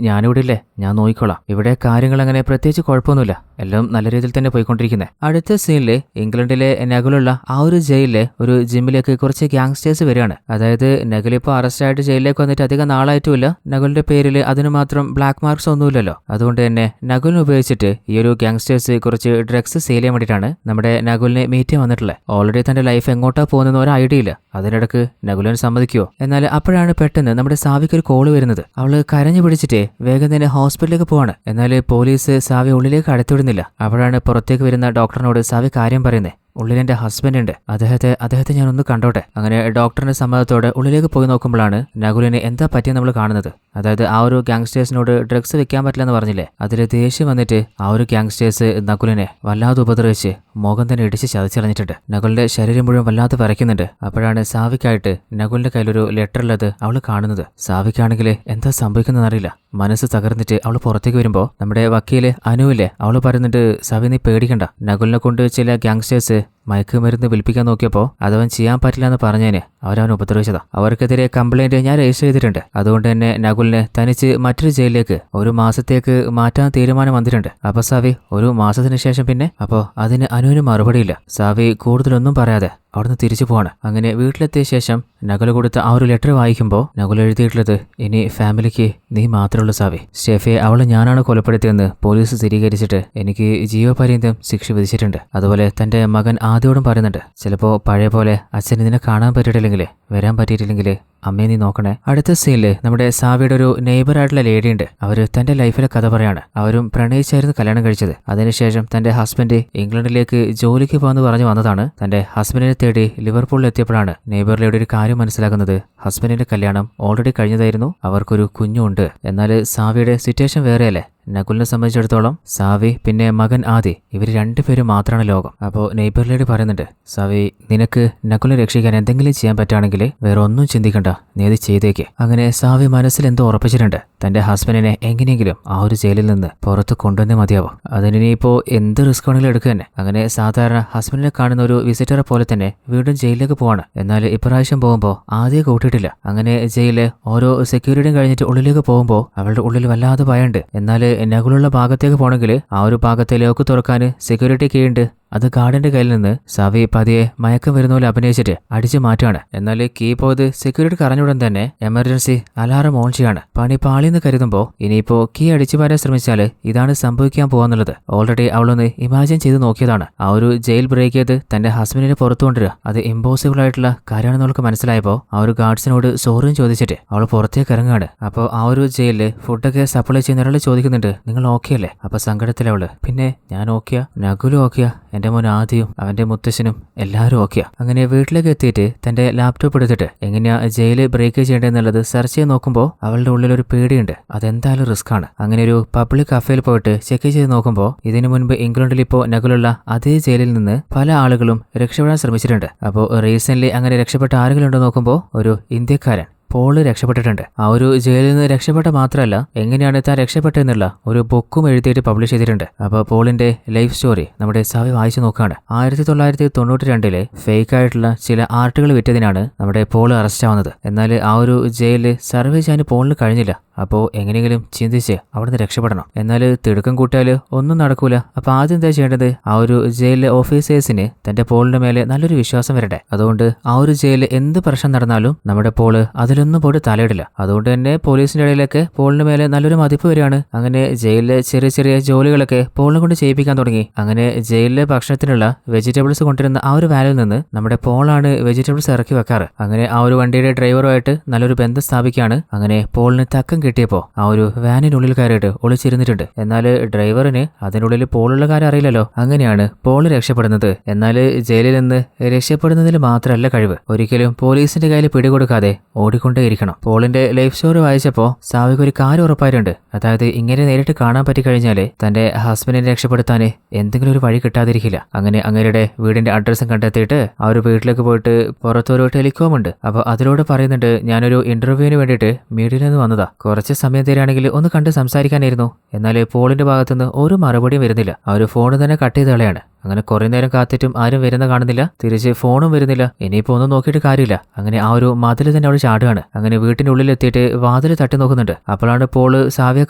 S1: ഞാനിവിടെ ഇല്ലേ, ഞാൻ നോക്കിക്കോളാം. ഇവിടെ കാര്യങ്ങൾ അങ്ങനെ പ്രത്യേകിച്ച് കുഴപ്പമൊന്നുമില്ല, എല്ലാം നല്ല രീതിയിൽ തന്നെ പോയിക്കൊണ്ടിരിക്കുന്നത്. അടുത്ത സീനില് ഇംഗ്ലണ്ടിലെ നകുലുള്ള ആ ഒരു ജയിലിലെ ഒരു ജിമ്മിലേക്ക് കുറച്ച് ഗ്യാങ്സ്റ്റേഴ്സ് വരികയാണ്. അതായത് നകുൽ ഇപ്പോൾ അറസ്റ്റായിട്ട് ജയിലിലേക്ക് വന്നിട്ട് അധികം നാളായിട്ടുമില്ല. നകുലിന്റെ പേരിൽ അതിന് മാത്രം ബ്ലാക്ക് മാർക്സ് ഒന്നുമില്ലല്ലോ. അതുകൊണ്ട് തന്നെ നകുലിനെ ഉപയോഗിച്ചിട്ട് ഈ ഒരു ഗ്യാങ്സ്റ്റേഴ്സ് കുറച്ച് ഡ്രഗ്സ് സെയിൽ ചെയ്യാൻ വേണ്ടിയിട്ടാണ് നമ്മുടെ നകുലിനെ മീറ്റ് ചെയ്യാൻ വന്നിട്ടുള്ളത്. ഓൾറെഡി തന്റെ ലൈഫ് എങ്ങോട്ടാ പോകുന്ന ഒരു ഐഡിയ ഇല്ല. അതിനിടക്ക് നകുലിനെ സമ്മതിക്കുമോ? എന്നാൽ അപ്പോഴാണ് പെട്ടെന്ന് നമ്മുടെ സാവിക്ക് ഒരു കോള് വരുന്നത്. അവള് കരഞ്ഞു പിടിച്ചിട്ട് വേഗം തന്നെ ഹോസ്പിറ്റലിലേക്ക് പോവാണ്. എന്നാൽ പോലീസ് സാവി ഉള്ളിലേക്ക് അടുത്തുവിടുന്നില്ല. അപ്പോഴാണ് പുറത്തേക്ക് വരുന്ന ഡോക്ടറിനോട് സാവി കാര്യം പറയുന്നത്. ഉള്ളിലെന്റെ ഹസ്ബൻഡ് ഉണ്ട്, അദ്ദേഹത്തെ ഞാനൊന്ന് കണ്ടോട്ടെ. അങ്ങനെ ഡോക്ടറിന്റെ സമ്മതത്തോടെ ഉള്ളിലേക്ക് പോയി നോക്കുമ്പോഴാണ് നകുലിന് എന്താ പറ്റിയെന്ന് നമ്മൾ കാണുന്നത്. അതായത് ആ ഒരു ഗ്യാങ്സ്റ്റേഴ്സിനോട് ഡ്രഗ്സ് വെക്കാൻ പറ്റില്ലെന്ന് പറഞ്ഞില്ലേ, അതിൽ ദേഷ്യം വന്നിട്ട് ആ ഒരു ഗ്യാങ്സ്റ്റേഴ്സ് നകുലിനെ വല്ലാതെ ഉപദ്രവിച്ച് മുഖം തന്നെ ഇടിച്ച് ചതച്ചറിഞ്ഞിട്ടുണ്ട്. നകുലിന്റെ ശരീരം മുഴുവൻ വല്ലാതെ വരയ്ക്കുന്നുണ്ട്. അപ്പോഴാണ് സാവിക്കായിട്ട് നകുലിന്റെ കയ്യിലൊരു ലെറ്റർ ഉള്ളത് അവൾ കാണുന്നത്. സാവിക്കാണെങ്കിൽ എന്താ സംഭവിക്കുന്നതെന്നറിയില്ല. മനസ്സ് തകർന്നിട്ട് അവൾ പുറത്തേക്ക് വരുമ്പോൾ നമ്മുടെ വക്കീല് അനുവില്ലേ, അവൾ പറയുന്നുണ്ട്, സാവി നീ പേടിക്കണ്ട, നകുലിനെ കൊണ്ട് ചില ഗ്യാങ്സ്റ്റേഴ്സ് മയക്കുമരുന്ന് വിൽപ്പിക്കാൻ നോക്കിയപ്പോൾ അതവൻ ചെയ്യാൻ പറ്റില്ല എന്ന് പറഞ്ഞതിന് അവരവൻ ഉപദ്രവിച്ചതാ. അവർക്കെതിരെ കംപ്ലൈന്റ് ഞാൻ രജിസ്റ്റർ ചെയ്തിട്ടുണ്ട്. അതുകൊണ്ട് തന്നെ നകുലിനെ തനിച്ച് മറ്റൊരു ജയിലിലേക്ക് 1 മാസത്തേക്ക് മാറ്റാൻ തീരുമാനം വന്നിട്ടുണ്ട്. അപ്പൊ സാവി, 1 മാസത്തിന് ശേഷം പിന്നെ? അപ്പോ അതിന് അനുവിന് മറുപടിയില്ല. സാവി കൂടുതലൊന്നും പറയാതെ അവിടുന്ന് തിരിച്ചു പോവാണ്. അങ്ങനെ വീട്ടിലെത്തിയ ശേഷം നകുൽ കൊടുത്ത ആ ഒരു ലെറ്റർ വായിക്കുമ്പോൾ നകുൽ എഴുതിയിട്ടുള്ളത്, ഇനി ഫാമിലിക്ക് നീ മാത്രമുള്ള സാവി. സ്റ്റെഫിയെ അവളെ ഞാനാണ് കൊലപ്പെടുത്തിയെന്ന് പോലീസ് സ്ഥിരീകരിച്ചിട്ട് എനിക്ക് ജീവപര്യന്തം ശിക്ഷ വിധിച്ചിട്ടുണ്ട്. അതുപോലെ തന്റെ മകൻ ആദ്യോടും പറയുന്നുണ്ട്, ചിലപ്പോൾ പഴയ പോലെ അച്ഛൻ ഇതിനെ കാണാൻ പറ്റിയിട്ടില്ലെങ്കിൽ വരാൻ പറ്റിയിട്ടില്ലെങ്കിൽ അമ്മയെ നീ നോക്കണേ. അടുത്ത സീനില് നമ്മുടെ സാവിയുടെ ഒരു നെയ്ബറായിട്ടുള്ള ലേഡി ഉണ്ട്. അവര് തന്റെ ലൈഫിലെ കഥ പറയാണ്. അവരും പ്രണയിച്ചായിരുന്നു കല്യാണം കഴിച്ചത്. അതിനുശേഷം തന്റെ ഹസ്ബൻഡ് ഇംഗ്ലണ്ടിലേക്ക് ജോലിക്ക് പോകാന്ന് പറഞ്ഞു വന്നതാണ്. തന്റെ ഹസ്ബൻഡിനെ തേടി ലിവർപൂളിൽ എത്തിയപ്പോഴാണ് നെയ്ബർ ലേഡിയുടെ ഒരു കാര്യം മനസ്സിലാക്കുന്നത്. ഹസ്ബൻഡിന്റെ കല്യാണം ഓൾറെഡി കഴിഞ്ഞതായിരുന്നു. അവർക്കൊരു കുഞ്ഞുണ്ട്. എന്നാൽ സാവിയുടെ സിറ്റുവേഷൻ വേറെയല്ലേ. നകുലിനെ സംബന്ധിച്ചിടത്തോളം സാവി പിന്നെ മകൻ ആദി ഇവർ രണ്ടുപേരും മാത്രമാണ് ലോകം. അപ്പോൾ നെയ്ബർ ലേഡി പറയുന്നുണ്ട്, സാവി നിനക്ക് നകുലിനെ രക്ഷിക്കാൻ എന്തെങ്കിലും ചെയ്യാൻ പറ്റുകയാണെങ്കിൽ വേറെ ഒന്നും ചിന്തിക്കണ്ട, നീ അത് ചെയ്തേക്ക്. അങ്ങനെ സാവി മനസ്സിൽ എന്തോ ഉറപ്പിച്ചിട്ടുണ്ട്. തന്റെ ഹസ്ബൻഡിനെ എങ്ങനെയെങ്കിലും ആ ഒരു ജയിലിൽ നിന്ന് പുറത്ത് കൊണ്ടുവന്നേ മതിയാവും. അതിനിപ്പോൾ എന്ത് റിസ്ക് ആണെങ്കിലും എടുക്കുക തന്നെ. അങ്ങനെ സാധാരണ ഹസ്ബൻഡിനെ കാണുന്ന ഒരു വിസിറ്ററെ പോലെ തന്നെ വീണ്ടും ജയിലിലേക്ക് പോവാണ്. എന്നാൽ ഇപ്രാവശ്യം പോകുമ്പോൾ ആദ്യം കൂട്ടിയിട്ടില്ല. അങ്ങനെ ജയിലിലെ ഓരോ സെക്യൂരിറ്റിയും കഴിഞ്ഞിട്ട് ഉള്ളിലേക്ക് പോകുമ്പോൾ അവളുടെ ഉള്ളിൽ വല്ലാതെ ഭയമുണ്ട്. എന്നാൽ നകുലുള്ള ഭാഗത്തേക്ക് പോകണമെങ്കിൽ ആ ഒരു ഭാഗത്തെ ലോക്ക് തുറക്കാൻ സെക്യൂരിറ്റി കീ ഉണ്ട്. അത് ഗാർഡിന്റെ കയ്യിൽ നിന്ന് സാവി പതിയെ മയക്കം വരുന്ന പോലെ അഭിനയിച്ചിട്ട് അടിച്ചു മാറ്റാണ്. എന്നാൽ കീ പോയത് സെക്യൂരിറ്റി അറിഞ്ഞുടൻ തന്നെ എമർജൻസി അലാറം ഓൺ ചെയ്യാണ്. പണി പാളിന്ന് കരുതുമ്പോൾ ഇനിയിപ്പോ കീ അടിച്ചു മാറ്റാൻ ശ്രമിച്ചാൽ ഇതാണ് സംഭവിക്കാൻ പോവാന്നുള്ളത് ഓൾറെഡി അവളൊന്ന് ഇമാജിൻ ചെയ്ത് നോക്കിയതാണ്. ആ ഒരു ജയിൽ ബ്രേക്ക് ചെയ്ത് തന്റെ ഹസ്ബൻഡിനെ പുറത്തു കൊണ്ടുവരിക അത് ഇമ്പോസിബിൾ ആയിട്ടുള്ള കാര്യമാണെന്ന് അവൾക്ക് മനസ്സിലായപ്പോൾ ആ ഒരു ഗാർഡ്സിനോട് സോറിയും ചോദിച്ചിട്ട് അവൾ പുറത്തേക്ക് ഇറങ്ങാണ്. അപ്പോൾ ആ ഒരു ജയിലില് ഫുഡൊക്കെ സപ്ലൈ ചെയ്യുന്ന ഒരാൾ ചോദിക്കുന്നുണ്ട്, നിങ്ങൾ ഓക്കെ അല്ലേ? അപ്പൊ സങ്കടത്തിലവള്, പിന്നെ ഞാൻ ഓക്കെയാ, നകുലും ഓക്കെയാ, എന്റെ മോൻ ആദ്യവും അവന്റെ മുത്തശ്ശനും എല്ലാവരും ഓക്കെയാ. അങ്ങനെ വീട്ടിലേക്ക് എത്തിയിട്ട് തന്റെ ലാപ്ടോപ്പ് എടുത്തിട്ട് എങ്ങനെയാ ജയില് ബ്രേക്ക് ചെയ്യേണ്ടതെന്നുള്ളത് സെർച്ച് ചെയ്ത് നോക്കുമ്പോൾ അവളുടെ ഉള്ളിൽ ഒരു പേടിയുണ്ട്. അതെന്തായാലും റിസ്ക് ആണ്. അങ്ങനെ ഒരു പബ്ലിക് കഫേയിൽ പോയിട്ട് ചെക്ക് ചെയ്ത് നോക്കുമ്പോൾ ഇതിനു മുൻപ് ഇംഗ്ലണ്ടിൽ ഇപ്പോൾ നകുലുള്ള അതേ ജയിലിൽ നിന്ന് പല ആളുകളും രക്ഷപ്പെടാൻ ശ്രമിച്ചിട്ടുണ്ട്. അപ്പോൾ റീസെന്റ് അങ്ങനെ രക്ഷപ്പെട്ട ആരെങ്കിലും ഉണ്ടോ നോക്കുമ്പോൾ ഒരു ഇന്ത്യക്കാരൻ പോള് രക്ഷപ്പെട്ടിട്ടുണ്ട്. ആ ഒരു ജയിലിൽ നിന്ന് രക്ഷപ്പെട്ട മാത്രമല്ല എങ്ങനെയാണ് താൻ രക്ഷപ്പെട്ടെന്നുള്ള ഒരു ബുക്കും എഴുതിയിട്ട് പബ്ലിഷ് ചെയ്തിട്ടുണ്ട്. അപ്പോൾ പോളിന്റെ ലൈഫ് സ്റ്റോറി നമ്മുടെ സാവി വായിച്ചു നോക്കുകയാണ്. 1992 ഫേക്ക് ആയിട്ടുള്ള ചില ആർട്ടുകൾ വിറ്റതിനാണ് നമ്മുടെ പോള് അറസ്റ്റ് ആവുന്നത്. എന്നാൽ ആ ഒരു ജയിലിൽ സർവേ ചെയ്യാൻ പോളിന് കഴിഞ്ഞില്ല. അപ്പോൾ എങ്ങനെയെങ്കിലും ചിന്തിച്ച് അവിടുന്ന് രക്ഷപ്പെടണം. എന്നാൽ തിടുക്കം കൂട്ടിയാൽ ഒന്നും നടക്കൂല. അപ്പോൾ ആദ്യം എന്താ ചെയ്യേണ്ടത്, ആ ഒരു ജയിലിലെ ഓഫീസേഴ്സിന് തന്റെ പോളിന്റെ മേലെ നല്ലൊരു വിശ്വാസം വരട്ടെ. അതുകൊണ്ട് ആ ഒരു ജയിലിൽ എന്ത് പ്രശ്നം നടന്നാലും നമ്മുടെ പോള് അതിലൊന്നും പോയിട്ട് തലയിടില്ല. അതുകൊണ്ട് തന്നെ പോലീസിന്റെ ഇടയിലൊക്കെ പോളിന് മേലെ നല്ലൊരു മതിപ്പ് വരികയാണ്. അങ്ങനെ ജയിലിലെ ചെറിയ ചെറിയ ജോലികളൊക്കെ പോളിനെ കൊണ്ട് ചെയ്യിപ്പിക്കാൻ തുടങ്ങി. അങ്ങനെ ജയിലിലെ ഭക്ഷണത്തിനുള്ള വെജിറ്റബിൾസ് കൊണ്ടുവരുന്ന ആ ഒരു വാലിൽ നിന്ന് നമ്മുടെ പോളാണ് വെജിറ്റബിൾസ് ഇറക്കി വെക്കാറ്. അങ്ങനെ ആ ഒരു വണ്ടിയുടെ ഡ്രൈവറുമായിട്ട് നല്ലൊരു ബന്ധം സ്ഥാപിക്കുകയാണ്. അങ്ങനെ പോളിന് തക്കം കിട്ടിയപ്പോൾ ആ ഒരു വാനിനുള്ളിൽ കയറിയിട്ട് ഒളിച്ചിരുന്നിട്ടുണ്ട്. എന്നാൽ ഡ്രൈവറിന് അതിനുള്ളിൽ പോളുള്ള കാര്യം അറിയില്ലല്ലോ. അങ്ങനെയാണ് പോള് രക്ഷപ്പെടുന്നത്. എന്നാൽ ജയിലിൽ നിന്ന് രക്ഷപ്പെടുന്നതിൽ മാത്രമല്ല കഴിവ്, ഒരിക്കലും പോലീസിന്റെ കയ്യിൽ പിടികൊടുക്കാതെ ഓടിക്കൊണ്ടേയിരിക്കണം. പോളിന്റെ ലൈഫ് സ്റ്റോറി വായിച്ചപ്പോൾ സാവിക്ക് ഒരു കാര്യം ഉറപ്പായിട്ടുണ്ട്. അതായത് ഇങ്ങനെ നേരിട്ട് കാണാൻ പറ്റി കഴിഞ്ഞാല് തന്റെ ഹസ്ബൻഡിനെ രക്ഷപ്പെടുത്താൻ എന്തെങ്കിലും ഒരു വഴി കിട്ടാതിരിക്കില്ല. അങ്ങനെ അങ്ങേരുടെ വീടിന്റെ അഡ്രസ്സും കണ്ടെത്തിയിട്ട് ആ ഒരു വീട്ടിലേക്ക് പോയിട്ട് പുറത്തൊരു ടെലികോം ഉണ്ട്. അപ്പോൾ അതിലൂടെ പറയുന്നുണ്ട്, ഞാനൊരു ഇന്റർവ്യൂവിന് വേണ്ടിയിട്ട് മീഡിയയിൽ നിന്ന് വന്നതാ, കുറച്ച് സമയം തരാണെങ്കിൽ ഒന്ന് കണ്ട് സംസാരിക്കാനായിരുന്നു. എന്നാൽ പോളിന്റെ ഭാഗത്തുനിന്ന് ഒരു മറുപടിയും വരുന്നില്ല. ആ ഒരു ഫോൺ തന്നെ കട്ട് ചെയ്ത് കളയാണ്. അങ്ങനെ കുറെ നേരം കാത്തിട്ടും ആരും വരുന്ന കാണുന്നില്ല. തിരിച്ച് ഫോണും വരുന്നില്ല. ഇനിയിപ്പോ ഒന്നും നോക്കിയിട്ട് കാര്യമില്ല. അങ്ങനെ ആ ഒരു മതിൽ തന്നെ അവിടെ ചാടുകയാണ്. അങ്ങനെ വീട്ടിന്റെ ഉള്ളിൽ എത്തിയിട്ട് വാതിൽ തട്ടി നോക്കുന്നുണ്ട്. അപ്പോഴാണ് പോള് സാവിയെ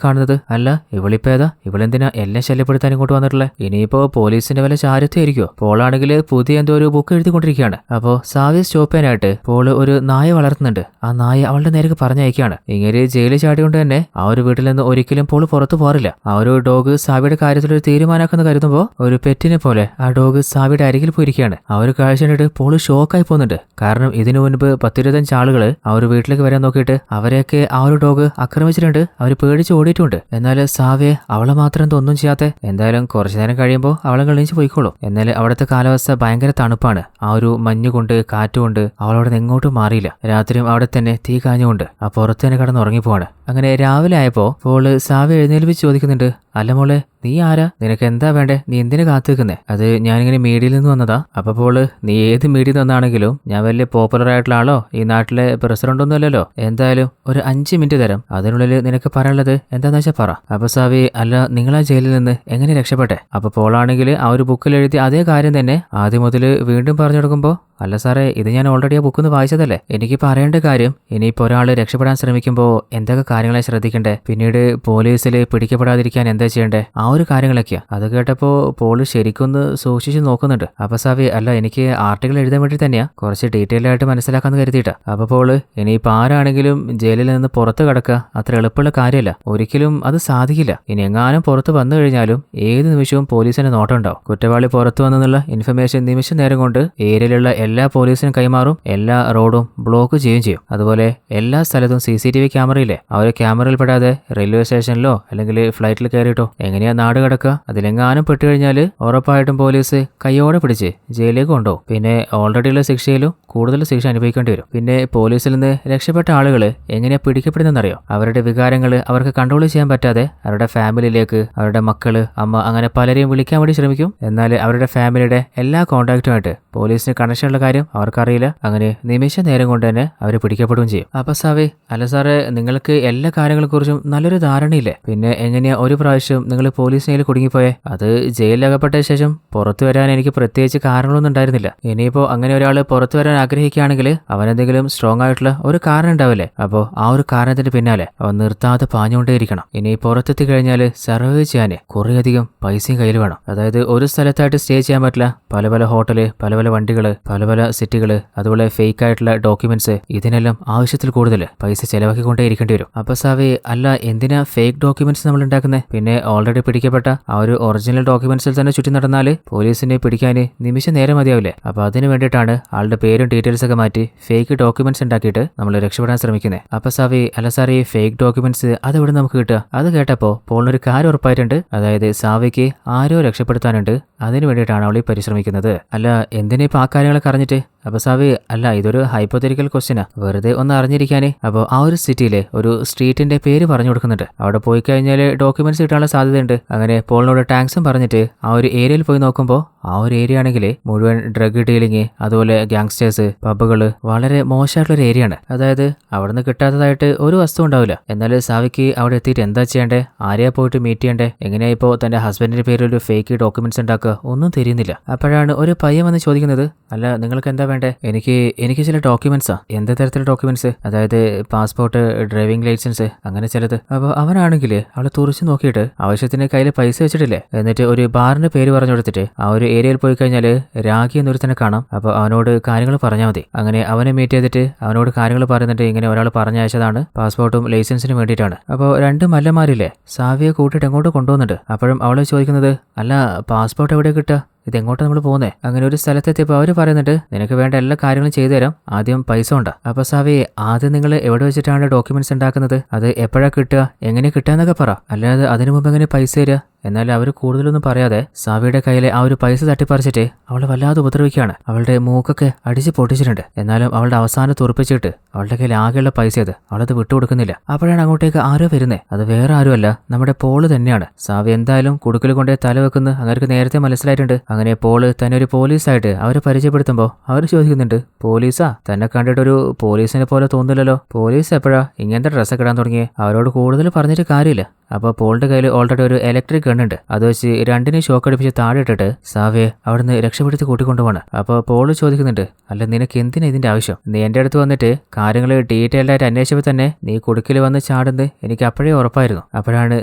S1: കാണുന്നത്. അല്ല, ഇവളിപ്പേതാ, ഇവളെന്തിനാ എല്ലാം ശല്യപ്പെടുത്താൻ ഇങ്ങോട്ട് വന്നിട്ടുള്ളത്? ഇനിയിപ്പോ പോലീസിന്റെ വല്ല ചാരത്തായിരിക്കോ? പോളാണെങ്കിൽ പുതിയ എന്തോ ഒരു ബുക്ക് എഴുതിക്കൊണ്ടിരിക്കുകയാണ്. അപ്പോ സാവിയെ സ്റ്റോപ്പ് ചെയ്യാനായിട്ട് പോള് ഒരു നായ വളർത്തുന്നുണ്ട്. ആ നായ അവളുടെ നേരെ പറഞ്ഞയക്കുകയാണ്. ഇങ്ങനെ ജയിലിൽ ചാടിയോണ്ട് തന്നെ ആ ഒരു വീട്ടിൽ നിന്ന് ഒരിക്കലും പോള് പുറത്തു പോറില്ല. ആ ഒരു ഡോഗ് സാവിയുടെ കാര്യത്തിൽ ഒരു തീരുമാനമാക്കുന്ന കരുതുമ്പോൾ ഒരു പെറ്റിനെ പോലെ ആ ഡോഗ് സാവിയുടെ അരികിൽ പോയിരിക്കുകയാണ്. ആ ഒരു കാഴ്ച കണ്ടിട്ട് പോള് ഷോക്കായി പോകുന്നുണ്ട്. കാരണം ഇതിനു മുൻപ് 10-25 ആളുകൾ ആ ഒരു വീട്ടിലേക്ക് വരാൻ നോക്കിയിട്ട് അവരെയൊക്കെ ആ ഒരു ഡോഗ് ആക്രമിച്ചിട്ടുണ്ട്. അവർ പേടിച്ച് ഓടിയിട്ടുണ്ട്. എന്നാൽ സാവിയെ അവളെ മാത്രം ഒന്നും ചെയ്യാത്ത. എന്തായാലും കുറച്ചു നേരം കഴിയുമ്പോൾ അവളെ കളിച്ച് പോയിക്കോളും. എന്നാൽ അവിടുത്തെ കാലാവസ്ഥ ഭയങ്കര തണുപ്പാണ്. ആ ഒരു മഞ്ഞുകൊണ്ട് കാറ്റുകൊണ്ട് അവളവിടെ നിന്ന് എങ്ങോട്ടും മാറിയില്ല. രാത്രിയും അവിടെ തന്നെ തീ കാഞ്ഞുകൊണ്ട് ആ പുറത്ത് തന്നെ കടന്ന് ഉറങ്ങിപ്പോവാണ്. അങ്ങനെ രാവിലെ ആയപ്പോ പോള് സാവി എഴുന്നേൽപ്പിച്ച് ചോദിക്കുന്നുണ്ട്, അല്ല മോളെ, നീ ആരാ? നിനക്ക് എന്താ വേണ്ടേ? നീ എന്തിനു കാത്തു നിൽക്കുന്നേ? അത് ഞാനിങ്ങനെ മീഡിയയിൽ നിന്ന് വന്നതാ. അപ്പൊ പോള്, നീ ഏത് മീഡിയയിൽ നിന്നാണെങ്കിലും ഞാൻ വലിയ പോപ്പുലർ ആയിട്ടുള്ള ആളോ ഈ നാട്ടിലെ പ്രസിഡന്റ് ഒന്നും അല്ലല്ലോ. എന്തായാലും ഒരു 5 മിനിറ്റ് തരാം. അതിനുള്ളിൽ നിനക്ക് പറയാനുള്ളത് എന്താന്ന് വെച്ചാൽ പറ. അപ്പൊ സാവി, അല്ല നിങ്ങളാ ജയിലിൽ നിന്ന് എങ്ങനെ രക്ഷപ്പെട്ടെ? അപ്പൊ പോളാണെങ്കിൽ ആ ഒരു ബുക്കിൽ എഴുതി അതേ കാര്യം തന്നെ ആദ്യം മുതൽ വീണ്ടും പറഞ്ഞു കൊടുക്കുമ്പോ, അല്ല സാറേ, ഇത് ഞാൻ ഓൾറെഡി ആ ബുക്കിൽ നിന്ന് വായിച്ചതല്ലേ. എനിക്ക് പറയേണ്ട കാര്യം, ഇനിയിപ്പോൾ ഒരാൾ രക്ഷപ്പെടാൻ ശ്രമിക്കുമ്പോൾ എന്തൊക്കെ കാര്യങ്ങളെ ശ്രദ്ധിക്കണ്ടേ, പിന്നീട് പോലീസിൽ പിടിക്കപ്പെടാതിരിക്കാൻ എന്താ ചെയ്യണ്ടേ, ആ ഒരു കാര്യങ്ങളൊക്കെയാ. അത് കേട്ടപ്പോൾ പോള് ശരിക്കൊന്ന് സൂക്ഷിച്ച് നോക്കുന്നുണ്ട്. അപ്പൊ സാവി അല്ല എനിക്ക് ആർട്ടിക്കിൾ എഴുതാൻ വേണ്ടി തന്നെയാ, കുറച്ച് ഡീറ്റെയിൽ ആയിട്ട് മനസ്സിലാക്കാന്ന് കരുതിയിട്ടാ. അപ്പൊ പോള് ഇനിയിപ്പോൾ ആരാണെങ്കിലും ജയിലിൽ നിന്ന് പുറത്ത് കടക്കുക അത്ര എളുപ്പമുള്ള കാര്യമല്ല, ഒരിക്കലും അത് സാധിക്കില്ല. ഇനി എങ്ങാനും പുറത്ത് വന്നു കഴിഞ്ഞാലും ഏത് നിമിഷവും പോലീസിന് നോട്ടം ഉണ്ടാവും. കുറ്റവാളി പുറത്തു വന്നെന്നുള്ള ഇൻഫർമേഷൻ നിമിഷ നേരം കൊണ്ട് ഏരിയയിലുള്ള എല്ലാ പോലീസിനും കൈമാറും, എല്ലാ റോഡും ബ്ലോക്ക് ചെയ്യുകയും ചെയ്യും. അതുപോലെ എല്ലാ സ്ഥലത്തും CCTV ക്യാമറയില്ലേ, ആ ഒരു ക്യാമറയിൽ പെടാതെ റെയിൽവേ സ്റ്റേഷനിലോ അല്ലെങ്കിൽ ഫ്ലൈറ്റിൽ കയറിയിട്ടോ എങ്ങനെയാ നാട് കിടക്കുക, അതിലെങ്ങാനും പെട്ടുകഴിഞ്ഞാൽ ഉറപ്പായിട്ടും പോലീസ് കൈയോടെ പിടിച്ച് ജയിലിലേക്ക് കൊണ്ടുപോകും. പിന്നെ ഓൾറെഡി ഉള്ള ശിക്ഷയിലും കൂടുതൽ ശിക്ഷ അനുഭവിക്കേണ്ടി വരും. പിന്നെ പോലീസിൽ നിന്ന് രക്ഷപ്പെട്ട ആളുകൾ എങ്ങനെയാ പിടിക്കപ്പെടുന്നതെന്നറിയോ? അവരുടെ വികാരങ്ങൾ അവർക്ക് കൺട്രോൾ ചെയ്യാൻ പറ്റാതെ അവരുടെ ഫാമിലിയിലേക്ക് അവരുടെ മക്കള്, അമ്മ അങ്ങനെ പലരെയും വിളിക്കാൻ വേണ്ടി ശ്രമിക്കും. എന്നാൽ അവരുടെ ഫാമിലിയുടെ എല്ലാ കോൺടാക്റ്റുമായിട്ട് പോലീസിന് കണക്ഷനുള്ള കാര്യം അവർക്കറിയില്ല. അങ്ങനെ നിമിഷ നേരം കൊണ്ട് തന്നെ അവർ പിടിക്കപ്പെടുകയും ചെയ്യും. അപ്പൊ സാവേ അല്ല സാറേ, നിങ്ങൾക്ക് എല്ലാ കാര്യങ്ങളെക്കുറിച്ചും നല്ലൊരു ധാരണയില്ലേ? പിന്നെ എങ്ങനെയാ ഒരു പ്രാവശ്യം നിങ്ങൾ പോലീസിനെ കുടുങ്ങിപ്പോയേ? അത് ജയിലിലകപ്പെട്ട ശേഷം പുറത്തു വരാൻ എനിക്ക് പ്രത്യേകിച്ച് കാരണങ്ങളൊന്നും ഉണ്ടായിരുന്നില്ല. ഇനിയിപ്പോ അങ്ങനെ ഒരാൾ പുറത്തു വരാൻ ആഗ്രഹിക്കുകയാണെങ്കിൽ അവനെന്തെങ്കിലും സ്ട്രോങ് ആയിട്ടുള്ള ഒരു കാരണം ഉണ്ടാവില്ലേ? അപ്പോൾ ആ ഒരു കാരണത്തിന്റെ പിന്നാലെ അവൻ നിർത്താതെ പാഞ്ഞുകൊണ്ടേയിരിക്കണം. ഇനി പുറത്തെത്തി കഴിഞ്ഞാൽ സർവൈവ് ചെയ്യാൻ കുറേയധികം പൈസയും കയ്യിൽ വേണം. അതായത് ഒരു സ്ഥലത്തായിട്ട് സ്റ്റേ ചെയ്യാൻ പറ്റില്ല. പല പല ഹോട്ടല്, പല പല വണ്ടികള്, പല പല സിറ്റികള്, അതുപോലെ ഫേക്ക് ആയിട്ടുള്ള ഡോക്യുമെന്റ്സ്, ഇതിനെല്ലാം ആവശ്യത്തിൽ കൂടുതൽ പൈസ ചെലവാക്കിക്കൊണ്ടേ ഇരിക്കേണ്ടി വരും. അപ്പൊ സാവേ അല്ല എന്തിനാ ഫേക്ക് ഡോക്യുമെന്റ്സ് നമ്മൾ ഉണ്ടാക്കുന്നത്? പിന്നെ ഓൾറെഡി പിടിക്കപ്പെട്ട ആ ഒരു ഒറിജിനൽ ഡോക്യുമെന്റ്സിൽ തന്നെ ചുറ്റി നടന്നാല് പോലീസിനെ പിടിക്കാൻ നിമിഷം നേരം മതിയാവില്ലേ? അപ്പൊ അതിന് വേണ്ടിയിട്ടാണ് ആളുടെ പേരും ഡീറ്റെയിൽസ് ഒക്കെ മാറ്റി ഫേക്ക് ഡോക്യുമെന്റ്സ് ഉണ്ടാക്കിയിട്ട് നമ്മൾ രക്ഷപ്പെടാൻ ശ്രമിക്കുന്നത്. അപ്പൊ സാവേ അല്ല സാർ ഈ ഫേക്ക് ഡോക്യുമെന്റ്സ് അതെവിടെ നമുക്ക് കിട്ടുക? അത് കേട്ടപ്പോ പോളിനൊരു കാര്യം ഉറപ്പായിട്ടുണ്ട്. അതായത് സാവയ്ക്ക് ആരോ രക്ഷപ്പെടുത്താനുണ്ട്, അതിനു വേണ്ടിയിട്ടാണ് അവൾ ഈ പരിശ്രമിക്കുന്നത്. അല്ല എന്തിനാ ഇപ്പൊ ആ കാര്യങ്ങളൊക്കെ അറിഞ്ഞിട്ട്? അപ്പൊ സാവി അല്ല ഇതൊരു ഹൈപ്പോത്തറ്റിക്കൽ ക്വസ്റ്റ്യനാ, വെറുതെ ഒന്ന് അറിഞ്ഞിരിക്കാനേ. അപ്പോൾ ആ ഒരു സിറ്റിയിലെ ഒരു സ്ട്രീറ്റിന്റെ പേര് പറഞ്ഞു കൊടുക്കുന്നുണ്ട്. അവിടെ പോയി കഴിഞ്ഞാൽ ഡോക്യുമെന്റ്സ് കിട്ടാനുള്ള സാധ്യതയുണ്ട്. അങ്ങനെ പോളിനോട് ടാങ്ക്സും പറഞ്ഞിട്ട് ആ ഒരു ഏരിയയിൽ പോയി നോക്കുമ്പോൾ ആ ഒരു ഏരിയ ആണെങ്കിൽ മുഴുവൻ ഡ്രഗ് ഡീലിംഗ്, അതുപോലെ ഗ്യാങ്സ്റ്റേഴ്സ്, പബ്ബുകള്, വളരെ മോശമായിട്ടുള്ളൊരു ഏരിയ ആണ്. അതായത് അവിടെ നിന്ന് കിട്ടാത്തതായിട്ട് ഒരു വസ്തു ഉണ്ടാവില്ല. എന്നാൽ സാവിക്ക് അവിടെ എത്തിയിട്ട് എന്താ ചെയ്യണ്ടേ, ആരെയാ പോയിട്ട് മീറ്റ് ചെയ്യണ്ടേ, എങ്ങനെയാ ഇപ്പോൾ തന്റെ ഹസ്ബൻഡിന്റെ പേരിൽ ഒരു ഫേക്ക് ഡോക്യുമെന്റ്സ് ഉണ്ടാക്കുക, ഒന്നും തിരിയുന്നില്ല. അപ്പോഴാണ് ഒരു പയ്യൻ വന്ന് ചോദിക്കുന്നത്, അല്ല നിങ്ങൾക്ക് എന്താ വേണ്ടേ? എനിക്ക് ചില ഡോക്യുമെന്റ്സാ. എന്ത് തരത്തിലുള്ള ഡോക്യുമെന്റ്സ്? അതായത് പാസ്പോർട്ട്, ഡ്രൈവിംഗ് ലൈസൻസ്, അങ്ങനെ ചിലത്. അപ്പോൾ അവനാണെങ്കിൽ അവളെ തുറച്ചു നോക്കിയിട്ട് ആവശ്യത്തിന് കയ്യിൽ പൈസ വെച്ചിട്ടില്ലേ, എന്നിട്ട് ഒരു ബാറിന്റെ പേര് പറഞ്ഞു കൊടുത്തിട്ട് ആ ഒരു ഏരിയയിൽ പോയി കഴിഞ്ഞാൽ രാഖി എന്നൊരു തന്നെ കാണാം. അപ്പോൾ അവനോട് കാര്യങ്ങൾ പറഞ്ഞാൽ മതി. അങ്ങനെ അവനെ മീറ്റ് ചെയ്തിട്ട് അവനോട് കാര്യങ്ങൾ പറയുന്നുണ്ട്. ഇങ്ങനെ ഒരാൾ പറഞ്ഞയച്ചതാണ് പാസ്പോർട്ടും ലൈസൻസിനും വേണ്ടിയിട്ടാണ്. അപ്പോൾ രണ്ട് മല്ലന്മാരില്ലേ സാവിയെ കൂട്ടിയിട്ട് എങ്ങോട്ട് കൊണ്ടുപോകുന്നുണ്ട്. അപ്പോഴും അവളെ ചോദിക്കുന്നത്, അല്ല പാസ്പോർട്ട് എവിടെ കിട്ടുക, ഇതെങ്ങോട്ടാണ് നമ്മൾ പോകുന്നത്? അങ്ങനെ ഒരു സ്ഥലത്തെത്തിയപ്പോൾ അവർ പറയുന്നുണ്ട്, നിനക്ക് വേണ്ട എല്ലാ കാര്യങ്ങളും ചെയ്തു തരാം, ആദ്യം പൈസ ഉണ്ടാ. അപ്പൊ സാവി ആദ്യം നിങ്ങൾ എവിടെ വെച്ചിട്ടാണ് ഡോക്യുമെന്റ്സ് ഉണ്ടാക്കുന്നത്, അത് എപ്പോഴാണ് കിട്ടുക, എങ്ങനെ കിട്ടുക എന്നൊക്കെ പറ, അല്ലാതെ അതിനു മുമ്പ് എങ്ങനെ പൈസ തരിക? എന്നാൽ അവർ കൂടുതലൊന്നും പറയാതെ സാവിയുടെ കയ്യിലെ ആ ഒരു പൈസ തട്ടിപ്പറിച്ചിട്ട് അവളെ വല്ലാതെ ഉപദ്രവിക്കുകയാണ്. അവളുടെ മൂക്കൊക്കെ അടിച്ച് പൊട്ടിച്ചിട്ടുണ്ട്. എന്നാലും അവളുടെ അവസാനം തുറപ്പിച്ചിട്ട് അവളുടെ കയ്യിൽ ആകെയുള്ള പൈസ അത് അവളത് വിട്ടുകൊടുക്കുന്നില്ല. അപ്പോഴാണ് അങ്ങോട്ടേക്ക് ആരോ വരുന്നത്. അത് വേറെ ആരുമല്ല, നമ്മുടെ പോള് തന്നെയാണ്. സാവി എന്തായാലും കുടുക്കൽ കൊണ്ടേ തല വെക്കുന്ന അവർക്ക് നേരത്തെ മനസ്സിലായിട്ടുണ്ട്. അങ്ങനെ പോള് തന്നെ ഒരു പോലീസായിട്ട് അവരെ പരിചയപ്പെടുത്തുമ്പോൾ അവർ ചോദിക്കുന്നുണ്ട്, പോലീസാ? തന്നെ കണ്ടിട്ടൊരു പോലീസിനെ പോലെ തോന്നില്ലല്ലോ, പോലീസ് എപ്പോഴാ ഇങ്ങനത്തെ ഡ്രസ്സൊക്കെ ഇടാൻ തുടങ്ങിയേ? അവരോട് കൂടുതൽ പറഞ്ഞിട്ട് കാര്യമില്ല. അപ്പോൾ പോളിന്റെ കയ്യിൽ ഓൾറെഡി ഒരു ഇലക്ട്രിക് ഗണ്ണുണ്ട്. അത് വെച്ച് രണ്ടിനെ ഷോക്ക് അടിപ്പിച്ച് താഴെ ഇട്ടിട്ട് സാവയെ അവിടുന്ന് രക്ഷപ്പെടുത്തി കൂട്ടിക്കൊണ്ടുപോകണം. അപ്പോൾ പോള് ചോദിക്കുന്നുണ്ട്, അല്ല നിനക്ക് എന്തിനാ ഇതിന്റെ ആവശ്യം? നീ എൻ്റെ അടുത്ത് വന്നിട്ട് കാര്യങ്ങൾ ഡീറ്റെയിൽഡ് ആയിട്ട് അന്വേഷിച്ചപ്പോൾ തന്നെ നീ കുടുക്കിൽ വന്ന് ചാടുന്നത് എനിക്ക് അപ്പോഴേ ഉറപ്പായിരുന്നു. അപ്പോഴാണ്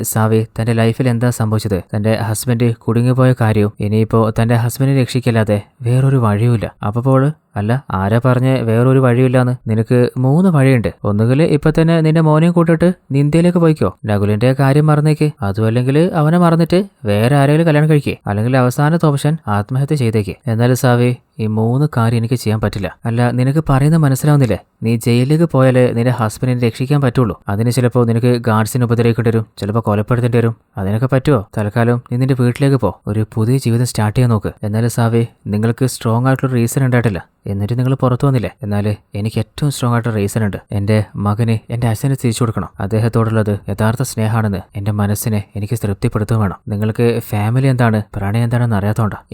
S1: സാവി തന്റെ ലൈഫിൽ എന്താ സംഭവിച്ചത്, തന്റെ ഹസ്ബൻഡ് കുടുങ്ങിപ്പോയ കാര്യവും ഇനിയിപ്പോൾ തന്റെ ഹസ്ബൻഡിനെ രക്ഷിക്കല്ലാതെ വേറൊരു വഴിയുമില്ല. അപ്പോൾ പോള്, അല്ല ആരാ പറഞ്ഞ് വേറൊരു വഴിയില്ലാന്ന്? നിനക്ക് 3 വഴിയുണ്ട്. ഒന്നുകിൽ ഇപ്പൊ തന്നെ നിന്റെ മോനെയും കൂട്ടിട്ട് നീ ഇന്ത്യയിലേക്ക് പോയിക്കോ, നകുലിന്റെ കാര്യം മറന്നേക്ക്. അതുമല്ലെങ്കിൽ അവനെ മറന്നിട്ട് വേറെ ആരെങ്കിലും കല്യാണം കഴിക്കേ, അല്ലെങ്കിൽ അവസാനത്തെ ഓപ്ഷൻ ആത്മഹത്യ ചെയ്തേക്ക്. എന്നാലും സാവി ഈ 3 കാര്യം എനിക്ക് ചെയ്യാൻ പറ്റില്ല. അല്ല നിനക്ക് പറയുന്നത് മനസ്സിലാവുന്നില്ലേ? നീ ജയിലിലേക്ക് പോയാലേ നിന്റെ ഹസ്ബൻഡിനെ രക്ഷിക്കാൻ പറ്റുള്ളൂ. അതിന് ചിലപ്പോൾ നിനക്ക് ഗാർഡ്സിന് ഉപദ്രവിക്കേണ്ടി വരും, ചിലപ്പോൾ കൊലപ്പെടുത്തേണ്ടി വരും. അതിനൊക്കെ പറ്റുമോ? തൽക്കാലം നീ നിന്റെ വീട്ടിലേക്ക് പോ, ഒരു പുതിയ ജീവിതം സ്റ്റാർട്ട് ചെയ്യാൻ നോക്ക്. എന്നാലും സാവി നിങ്ങൾക്ക് സ്ട്രോങ് ആയിട്ടുള്ള റീസൺ ഉണ്ടായിട്ടില്ല, എന്നിട്ട് നിങ്ങൾ പുറത്തു വന്നില്ലേ? എന്നാൽ എനിക്ക് ഏറ്റവും സ്ട്രോങ് ആയിട്ടുള്ള റീസൺ ഉണ്ട്. എൻ്റെ മകന് എൻ്റെ അച്ഛനെ തിരിച്ചു കൊടുക്കണം. അദ്ദേഹത്തോടുള്ളത് യഥാർത്ഥ സ്നേഹമാണെന്ന് എൻ്റെ മനസ്സിനെ എനിക്ക് തൃപ്തിപ്പെടുത്തുക വേണം. നിങ്ങൾക്ക് ഫാമിലി എന്താണ്, പ്രണയം എന്താണെന്ന് അറിയാത്തതുകൊണ്ടാണ്.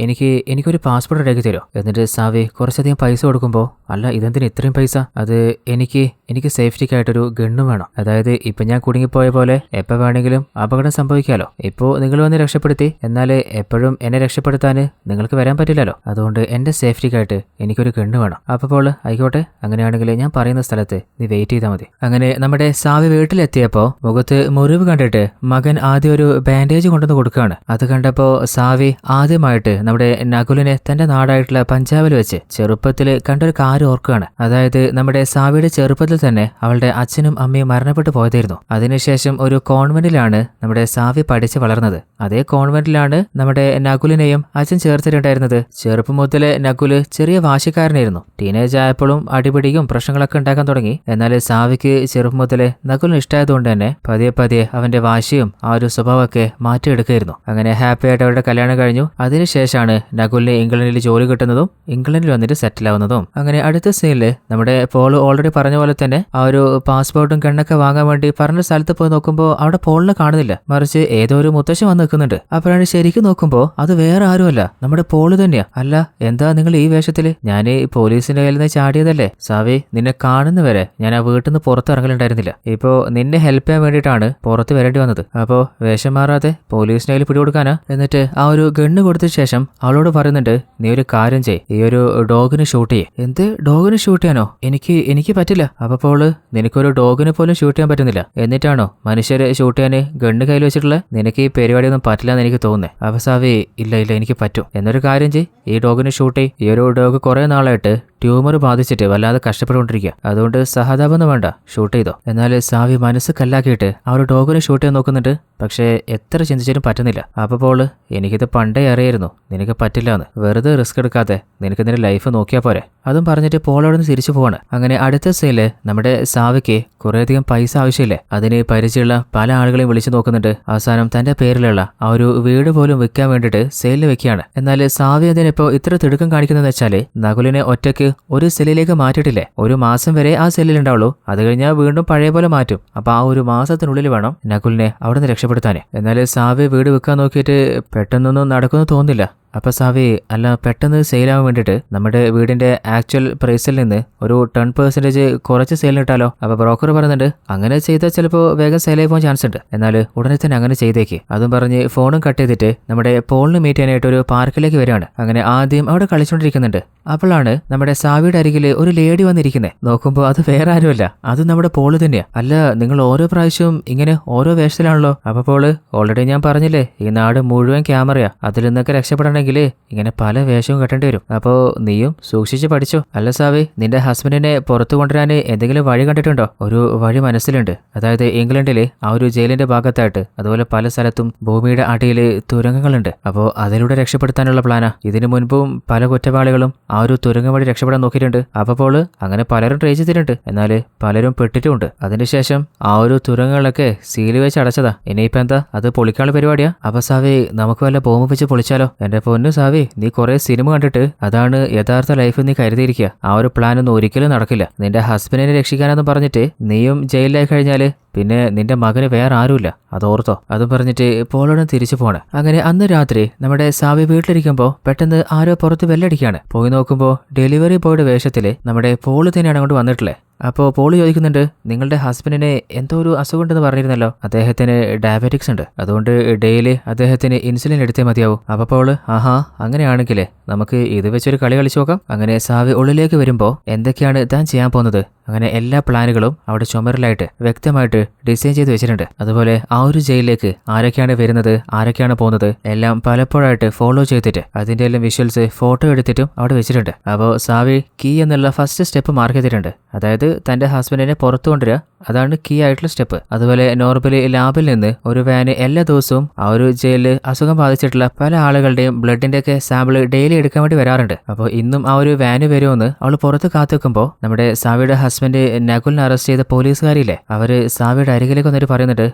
S1: എനിക്കൊരു പാസ്പോർട്ട് ഉണ്ടാക്കി തരുമോ? എന്നിട്ട് എന്നിട്ട് സാവി കുറച്ചധികം പൈസ കൊടുക്കുമ്പോൾ അല്ല ഇതെന്തിന് ഇത്രയും പൈസ, അത് എനിക്ക് സേഫ്റ്റിക്കായിട്ടൊരു ഗണ്ണും വേണം. അതായത് ഇപ്പൊ ഞാൻ കുടുങ്ങിപ്പോയ പോലെ എപ്പോൾ വേണമെങ്കിലും അപകടം സംഭവിക്കാലോ. ഇപ്പോൾ നിങ്ങൾ വന്ന് രക്ഷപ്പെടുത്തി, എന്നാൽ എപ്പോഴും എന്നെ രക്ഷപ്പെടുത്താൻ നിങ്ങൾക്ക് വരാൻ പറ്റില്ലല്ലോ. അതുകൊണ്ട് എന്റെ സേഫ്റ്റിക്കായിട്ട് എനിക്കൊരു ഗണ്ണ് വേണം. അപ്പോൾ ആയിക്കോട്ടെ, അങ്ങനെയാണെങ്കിൽ ഞാൻ പറയുന്ന സ്ഥലത്ത് നീ വെയിറ്റ് ചെയ്താൽ മതി. അങ്ങനെ നമ്മുടെ സാവി വീട്ടിലെത്തിയപ്പോൾ മുഖത്ത് മുറിവ് കണ്ടിട്ട് മകൻ ആദ്യം ഒരു ബാൻഡേജ് കൊണ്ടുവന്ന് കൊടുക്കുകയാണ്. അത് കണ്ടപ്പോൾ സാവി ആദ്യമായിട്ട് നമ്മുടെ നകുലിനെ തന്റെ നാടായിട്ടുള്ള പഞ്ചാബിൽ വെച്ച് ചെറുപ്പത്തിൽ കണ്ടൊരു കാര്യം ഓർക്കുകയാണ്. അതായത് നമ്മുടെ സാവിയുടെ ചെറുപ്പത്തിൽ തന്നെ അവളുടെ അച്ഛനും അമ്മയും മരണപ്പെട്ടു പോയതായിരുന്നു. അതിനുശേഷം ഒരു കോൺവെന്റിലാണ് നമ്മുടെ സാവി പഠിച്ച് വളർന്നത്. അതേ കോൺവെന്റിലാണ് നമ്മുടെ നകുലിനെയും അച്ഛൻ ചേർത്തിട്ടുണ്ടായിരുന്നത്. ചെറുപ്പം മുതലേ നകുല് ചെറിയ വാശിക്കാരനായിരുന്നു. ടീനേജ് ആയപ്പോഴും അടിപിടിയും പ്രശ്നങ്ങളൊക്കെ ഉണ്ടാക്കാൻ തുടങ്ങി. എന്നാൽ സാവിക്ക് ചെറുപ്പം മുതലേ നകുലിന് ഇഷ്ടമായതുകൊണ്ട് തന്നെ പതിയെ അവന്റെ വാശിയും ആ ഒരു സ്വഭാവമൊക്കെ മാറ്റിയെടുക്കുകയായിരുന്നു. അങ്ങനെ ഹാപ്പി ആയിട്ട് അവരുടെ കല്യാണം കഴിഞ്ഞു. അതിനുശേഷമാണ് നകുലിന് ഇംഗ്ലണ്ടിൽ ജോലി കിട്ടുന്നതും ഇംഗ്ലണ്ടിൽ വന്നിട്ട് സെറ്റിൽ ആവുന്നതും. അങ്ങനെ അടുത്ത സീനില് നമ്മുടെ പോൾ ഓൾറെഡി പറഞ്ഞ പോലെ തന്നെ ആ ഒരു പാസ്പോർട്ടും കണ്ണൊക്കെ വാങ്ങാൻ വേണ്ടി പറഞ്ഞ സ്ഥലത്ത് പോയി നോക്കുമ്പോൾ അവിടെ പോളിനെ കാണുന്നില്ല, മറിച്ച് ഏതോ ഒരു മുത്തശ്ശി വന്ന് നിൽക്കുന്നുണ്ട്. അപ്പോഴാണ് ശരിക്കും നോക്കുമ്പോൾ അത് വേറെ ആരുമല്ല, നമ്മുടെ പോള് തന്നെയാ. അല്ല, എന്താ നിങ്ങൾ ഈ വേഷത്തില്? ഞാൻ പോലീസിന്റെ കയ്യിൽ നിന്ന് ചാടിയതല്ലേ സാവി, നിന്നെ കാണുന്നവരെ ഞാൻ ആ വീട്ടിൽ നിന്ന് പുറത്തിറങ്ങലുണ്ടായിരുന്നില്ല. ഇപ്പോ നിന്നെ ഹെൽപ്പ് ചെയ്യാൻ വേണ്ടിയിട്ടാണ് പുറത്ത് വരേണ്ടി വന്നത്. അപ്പോ വേഷം മാറാതെ പോലീസിന്റെ കയ്യിൽ പിടികൊടുക്കാനാ? എന്നിട്ട് ആ ഒരു ഗണ്ണ് കൊടുത്ത ശേഷം അവളോട് പറയുന്നുണ്ട്, നീ ഒരു കാര്യം ചെയ്യ്, ഈ ഒരു ഡോഗിന് ഷൂട്ട് ചെയ്യ്. എന്ത് ഡോഗിന് ഷൂട്ട് ചെയ്യാനോ? എനിക്ക് പറ്റില്ല. അപ്പോൾ നിനക്കൊരു ഡോഗിനെ പോലും ഷൂട്ട് ചെയ്യാൻ പറ്റുന്നില്ല, എന്നിട്ടാണോ മനുഷ്യരെ ഷൂട്ട് ചെയ്യാൻ ഗണ്ണ് കയ്യിൽ വെച്ചിട്ടുള്ള? നിനക്ക് ഈ പരിപാടിയൊന്നും പറ്റില്ല എന്ന് എനിക്ക് തോന്നുന്നേ. അപ്പൊ സാവി, ഇല്ല എനിക്ക് പറ്റും. എന്നൊരു കാര്യം ചെയ്യ്, ഈ ഡോഗിന് ഷൂട്ട് ചെയ്യ്. ഈ ഒരു ഡോഗ് കുറെ നാളായിട്ട് ട്യൂമർ ബാധിച്ചിട്ട് വല്ലാതെ കഷ്ടപ്പെട്ടുകൊണ്ടിരിക്കുക, അതുകൊണ്ട് സഹതാപമൊന്നും വേണ്ട, ഷൂട്ട് ചെയ്തോ. എന്നാൽ സാവി മനസ്സ് കല്ലാക്കിയിട്ട് ആ ഒരു ഡോഗിനെ ഷൂട്ട് ചെയ്യാൻ നോക്കുന്നുണ്ട്. പക്ഷേ എത്ര ചിന്തിച്ചാലും പറ്റുന്നില്ല. അപ്പോൾ എനിക്കിത് പണ്ടേ അറിയായിരുന്നു നിനക്ക് പറ്റില്ല എന്ന്. വെറുതെ റിസ്ക് എടുക്കാതെ നിനക്ക് നിന്റെ ലൈഫ് നോക്കിയാൽ പോരെ. അതും പറഞ്ഞിട്ട് പോളോട് നിന്ന് തിരിച്ചു പോവാണ്. അങ്ങനെ അടുത്ത സീനില് നമ്മുടെ സാവിക്ക് കുറേയധികം പൈസ ആവശ്യമില്ലേ, അതിന് പരിചയമുള്ള പല ആളുകളെയും വിളിച്ചു നോക്കുന്നുണ്ട്. അവസാനം തന്റെ പേരിലുള്ള ആ ഒരു വീട് പോലും വിൽക്കാൻ വേണ്ടിയിട്ട് സെയിലിൽ വെക്കുകയാണ്. എന്നാൽ സാവി അതിനിപ്പോ ഇത്ര തിടുക്കം കാണിക്കുന്നതെന്ന് വെച്ചാല് നകുലിനെ ഒറ്റയ്ക്ക് ഒരു സെല്ലിലേക്ക് മാറ്റിയിട്ടില്ലേ. ഒരു മാസം വരെ ആ സെല്ലിൽ ഉണ്ടാവുള്ളൂ, അത് കഴിഞ്ഞാൽ വീണ്ടും പഴയ പോലെ മാറ്റും. അപ്പൊ ആ ഒരു മാസത്തിനുള്ളിൽ വേണം നകുലിനെ അവിടെ നിന്ന് രക്ഷപ്പെടുത്താനേ. എന്നാൽ സാവി വീട് വിൽക്കാൻ നോക്കിയിട്ട് പെട്ടെന്നൊന്നും നടക്കുമെന്ന് തോന്നുന്നില്ല. അപ്പൊ സാവി, അല്ല പെട്ടെന്ന് സെയിലാവാൻ വേണ്ടിയിട്ട് നമ്മുടെ വീടിന്റെ ആക്ച്വൽ പ്രൈസിൽ നിന്ന് ഒരു 10% കുറച്ച് സെയിലിട്ടാലോ? അപ്പൊ ബ്രോക്കർ പറയുന്നുണ്ട്, അങ്ങനെ ചെയ്താൽ ചിലപ്പോൾ വേഗം സെയിലായി പോകാൻ ചാൻസ് ഉണ്ട്, എന്നാൽ ഉടനെ തന്നെ അങ്ങനെ ചെയ്തേക്ക്. അതും പറഞ്ഞ് ഫോണും കട്ട് ചെയ്തിട്ട് നമ്മുടെ പോളിന് മീറ്റ് ചെയ്യാനായിട്ട് ഒരു പാർക്കിലേക്ക് വരികയാണ്. അങ്ങനെ ആദ്യം അവിടെ കളിച്ചുകൊണ്ടിരിക്കുന്നുണ്ട്. അപ്പോഴാണ് നമ്മുടെ സാവിയുടെ അരികിൽ ഒരു ലേഡി വന്നിരിക്കുന്നത്. നോക്കുമ്പോൾ അത് വേറെ ആരുമല്ല, അത് നമ്മുടെ പോള് തന്നെയാ. അല്ല, നിങ്ങൾ ഓരോ പ്രാവശ്യവും ഇങ്ങനെ ഓരോ വേഷത്തിലാണല്ലോ. അപ്പൊ പോള്, ഓൾറെഡി ഞാൻ പറഞ്ഞില്ലേ ഈ നാട് മുഴുവൻ ക്യാമറയാ, അതിൽ നിന്നൊക്കെ രക്ഷപ്പെടണമെങ്കിൽ ഇങ്ങനെ പല വേഷവും കെട്ടേണ്ടി വരും. അപ്പോ നീയും സൂക്ഷിച്ച് പഠിച്ചോ. അല്ല സാവി, നിന്റെ ഹസ്ബൻഡിനെ പുറത്തു കൊണ്ടുവരാൻ എന്തെങ്കിലും വഴി കണ്ടിട്ടുണ്ടോ? ഒരു വഴി മനസ്സിലുണ്ട്. അതായത് ഇംഗ്ലണ്ടില് ആ ഒരു ജയിലിന്റെ ഭാഗത്തായിട്ട് അതുപോലെ പല സ്ഥലത്തും ഭൂമിയുടെ അടിയിൽ തുരങ്കങ്ങളുണ്ട്. അപ്പോൾ അതിലൂടെ രക്ഷപ്പെടുത്താനുള്ള പ്ലാനാ. ഇതിനു മുൻപും പല കുറ്റവാളികളും ആ ഒരു തുരങ്കം വഴി രക്ഷപ്പെടാൻ നോക്കിയിട്ടുണ്ട്. അപ്പോൾ അങ്ങനെ പലരും ട്രൈ ചെയ്തിട്ടുണ്ട്, എന്നാൽ പലരും പെട്ടിട്ടുമുണ്ട്. അതിനുശേഷം ആ ഒരു തുരങ്കങ്ങളൊക്കെ സീല് വെച്ച് അടച്ചതാ. ഇനിയിപ്പോ എന്താ, അത് പൊളിക്കാനുള്ള പരിപാടിയാ. അപ്പൊ സാവി, നമുക്ക് വല്ല ബോംബ് വെച്ച് പൊളിച്ചാലോ? എന്റെ പൊന്നു സാവി, നീ കുറെ സിനിമ കണ്ടിട്ട് അതാണ് യഥാർത്ഥ ലൈഫ് നീ കരുതിയിരിക്കുക. ആ ഒരു പ്ലാൻ ഒന്നും ഒരിക്കലും നടക്കില്ല. നിന്റെ ഹസ്ബൻഡിനെ രക്ഷിക്കാനെന്ന് പറഞ്ഞിട്ട് നീയും ജയിലിലായി കഴിഞ്ഞാല് പിന്നെ നിന്റെ മകന് വേറെ ആരുമില്ല, അതോർത്തോ. അതും പറഞ്ഞിട്ട് പോളോടും തിരിച്ചു പോണ്. അങ്ങനെ അന്ന് രാത്രി നമ്മുടെ സാവി വീട്ടിലിരിക്കുമ്പോ പെട്ടെന്ന് ആരോ പുറത്ത് ബെല്ലടിക്കുകയാണ്. പോയി നോക്കുമ്പോ ഡെലിവറി ബോയുടെ വേഷത്തില് നമ്മുടെ പോള് തന്നെയാണ് അങ്ങോട്ട് വന്നിട്ടുള്ളത്. അപ്പോൾ പോള് ചോദിക്കുന്നുണ്ട്, നിങ്ങളുടെ ഹസ്ബൻഡിന് എന്തോ ഒരു അസുഖം ഉണ്ടെന്ന് പറഞ്ഞിരുന്നല്ലോ. അദ്ദേഹത്തിന് ഡയബറ്റിക്സ് ഉണ്ട്, അതുകൊണ്ട് ഡെയിലി അദ്ദേഹത്തിന് ഇൻസുലിൻ എടുത്തേ മതിയാവും. അപ്പോൾ പോള്, ആഹാ അങ്ങനെയാണെങ്കിൽ നമുക്ക് ഇത് വെച്ചൊരു കളി കളിച്ചു നോക്കാം. അങ്ങനെ സാവി ഉള്ളിലേക്ക് വരുമ്പോൾ എന്തൊക്കെയാണ് താൻ ചെയ്യാൻ പോകുന്നത്, അങ്ങനെ എല്ലാ പ്ലാനുകളും അവിടെ ചുമരിലായിട്ട് വ്യക്തമായിട്ട് ഡിസൈൻ ചെയ്ത് വെച്ചിട്ടുണ്ട്. അതുപോലെ ആ ഒരു ജയിലിലേക്ക് ആരൊക്കെയാണ് വരുന്നത്, ആരൊക്കെയാണ് പോകുന്നത് എല്ലാം പലപ്പോഴായിട്ട് ഫോളോ ചെയ്തിട്ട് അതിന്റെ എല്ലാം വിഷ്വൽസ് ഫോട്ടോ എടുത്തിട്ടും അവിടെ വെച്ചിട്ടുണ്ട്. അപ്പോൾ സാവി കീ എന്നുള്ള ഫസ്റ്റ് സ്റ്റെപ്പ് മാർക്ക് ചെയ്തിട്ടുണ്ട്. അതായത് തന്റെ ഹസ്ബൻഡിനെ പുറത്തു കൊണ്ടുവരിക, അതാണ് കീ ആയിട്ടുള്ള സ്റ്റെപ്പ്. അതുപോലെ നോർമലി ലാബിൽ നിന്ന് ഒരു വാന് എല്ലാ ദിവസവും ആ ഒരു ജയിലിൽ അസുഖം ബാധിച്ചിട്ടുള്ള പല ആളുകളുടെയും ബ്ലഡിന്റെ ഒക്കെ സാമ്പിൾ ഡെയിലി എടുക്കാൻ വേണ്ടി വരാറുണ്ട്. അപ്പോൾ ഇന്നും ആ ഒരു വാന് വരുമെന്ന് അവൾ പുറത്ത് കാത്തുവെക്കുമ്പോൾ നമ്മുടെ സാവിയുടെ ഹസ്ബൻഡ് നകുലിനെ അറസ്റ്റ് ചെയ്ത പോലീസുകാരില്ലേ, അവര് സാവിയുടെ അരികിലേക്ക് വന്നിട്ട് പറയുന്നുണ്ട്,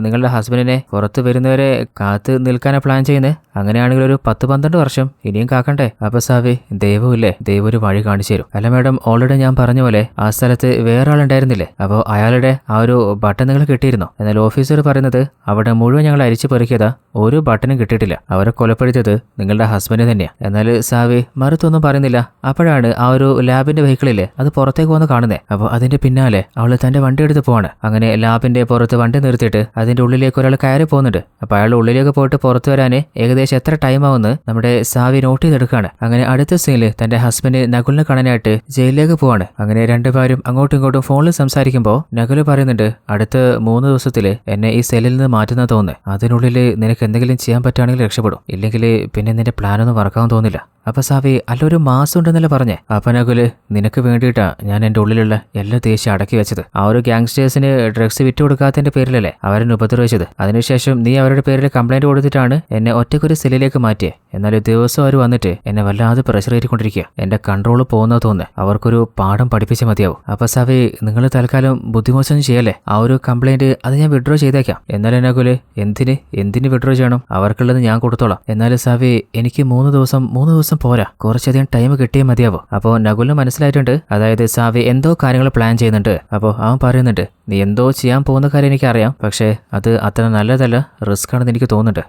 S1: നിങ്ങളുടെ ഹസ്ബൻഡിനെ പുറത്ത് വരുന്നവരെ കാത്ത് നിൽക്കാനാ പ്ലാൻ ചെയ്യുന്നത്, അങ്ങനെയാണെങ്കിൽ ഒരു 10-12 വർഷം ഇനിയും കാക്കണ്ടേ. അപ്പൊ സാവി, ദൈവമില്ലേ, ദൈവം ഒരു വഴി കാണിച്ചു തരും. അല്ല മാഡം, ഓൾറെഡി ഞാൻ പറഞ്ഞ പോലെ ആ സ്ഥലത്ത് വേറെ ആളുണ്ടായിരുന്നില്ലേ, അപ്പോൾ അയാളുടെ ആ ഒരു ബട്ടൺ നിങ്ങൾ കിട്ടിയിരുന്നോ? എന്നാൽ ഓഫീസർ പറയുന്നത് അവിടെ മുഴുവൻ ഞങ്ങൾ അരിച്ചു പെറുക്കിയതാ, ഒരു ബട്ടണും കിട്ടിയിട്ടില്ല. അവരെ കൊലപ്പെടുത്തിയത് നിങ്ങളുടെ ഹസ്ബൻഡ് തന്നെയാണ്. എന്നാൽ സാവി മറുത്തൊന്നും പറയുന്നില്ല. അപ്പോഴാണ് ആ ഒരു ലാബിന്റെ വെഹിക്കിളില്ലേ അത് പുറത്തേക്ക് വന്ന് കാണുന്നത്. അപ്പോൾ അതിന്റെ പിന്നാലെ അവൾ തന്റെ വണ്ടി എടുത്ത് പോവാണ്. അങ്ങനെ ലാബിന്റെ പുറത്ത് വണ്ടി നിർത്തിയിട്ട് അതിന്റെ ഉള്ളിലേക്ക് ഒരാൾ കയറി പോകുന്നുണ്ട്. അപ്പോൾ അയാൾ ഉള്ളിലേക്ക് പോയിട്ട് പുറത്തു വരാൻ ഏകദേശം എത്ര ടൈം ആവുമെന്ന് നമ്മുടെ സാവി നോട്ട് ചെയ്തെടുക്കുകയാണ്. അങ്ങനെ അടുത്ത സീനിൽ തന്റെ ഹസ്ബൻഡ് നകുലിനെ കാണാനായിട്ട് ജയിലിലേക്ക് പോവാണ്. അങ്ങനെ രണ്ടുപേരും അങ്ങോട്ടും ഇങ്ങോട്ടും ഫോണിൽ സംസാരിക്കുമ്പോൾ നകുല് പറയുന്നുണ്ട്, അടുത്ത 3 ദിവസത്തിൽ എന്നെ ഈ സെല്ലിൽ നിന്ന് മാറ്റുന്ന തോന്നുന്നു. അതിനുള്ളിൽ നിനക്ക് എന്തെങ്കിലും ചെയ്യാൻ പറ്റുകയാണെങ്കിൽ രക്ഷപ്പെടും, ഇല്ലെങ്കിൽ പിന്നെ നിന്റെ പ്ലാനൊന്നും വർക്കാവാൻ തോന്നില്ല. അപ്പൊ സാവി അല്ലൊരു മാസം ഉണ്ടെന്നല്ലേ പറഞ്ഞേ. അപ്പൊ നകുല് നിനക്ക് വേണ്ടിയിട്ടാ ഞാൻ എന്റെ ഉള്ളിലുള്ള എല്ലാ ദേഷ്യം അടക്കി വെച്ചത്. ആ ഒരു ഗാങ്സ്റ്റേഴ്സിന് ഡ്രഗ്സ് വിറ്റുകൊടുക്കാത്തതിന്റെ പേരിലല്ലേ അവരെന്നെ ഉപദ്രവിച്ചത്. അതിനുശേഷം നീ അവരുടെ പേരിൽ കംപ്ലൈന്റ് കൊടുത്തിട്ടാണ് എന്നെ ഒറ്റയ്ക്കൊരു സെല്ലിലേക്ക് മാറ്റിയേ. എന്നാൽ ദിവസം അവർ വന്നിട്ട് എന്നെ വല്ലാതെ പ്രഷർ ചെയ്തുകൊണ്ടിരിക്കുക. എന്റെ കൺട്രോൾ പോകുന്നത് തോന്നുന്നു. അവർക്കൊരു പാഠം പഠിപ്പിച്ച് മതിയാവും. അപ്പൊ സാവി നിങ്ങൾ തൽക്കാലം ബുദ്ധിമോശം ചെയ്യല്ലേ. ആ ഒരു കംപ്ലൈന്റ് അത് ഞാൻ വിഡ്രോ ചെയ്തേക്കാം. എന്നാലും നകുല് എന്തിന് വിഡ്രോ ചെയ്യണം? അവർക്കുള്ളത് ഞാൻ കൊടുത്തോളാം. എന്നാലും സാവി എനിക്ക് 3 ദിവസം പോരാ, കുറച്ചധികം ടൈം കിട്ടിയേ മതിയാവോ. അപ്പോൾ നകുലിന് മനസ്സിലായിട്ടുണ്ട്, അതായത് സാവി എന്തോ കാര്യങ്ങൾ പ്ലാൻ ചെയ്യുന്നുണ്ട്. അപ്പോൾ അവൻ പറയുന്നുണ്ട്, നീ എന്തോ ചെയ്യാൻ പോകുന്ന കാര്യം എനിക്കറിയാം, പക്ഷേ അത് അത്ര നല്ലതല്ല, റിസ്ക് ആണെന്ന് എനിക്ക് തോന്നുന്നുണ്ട്.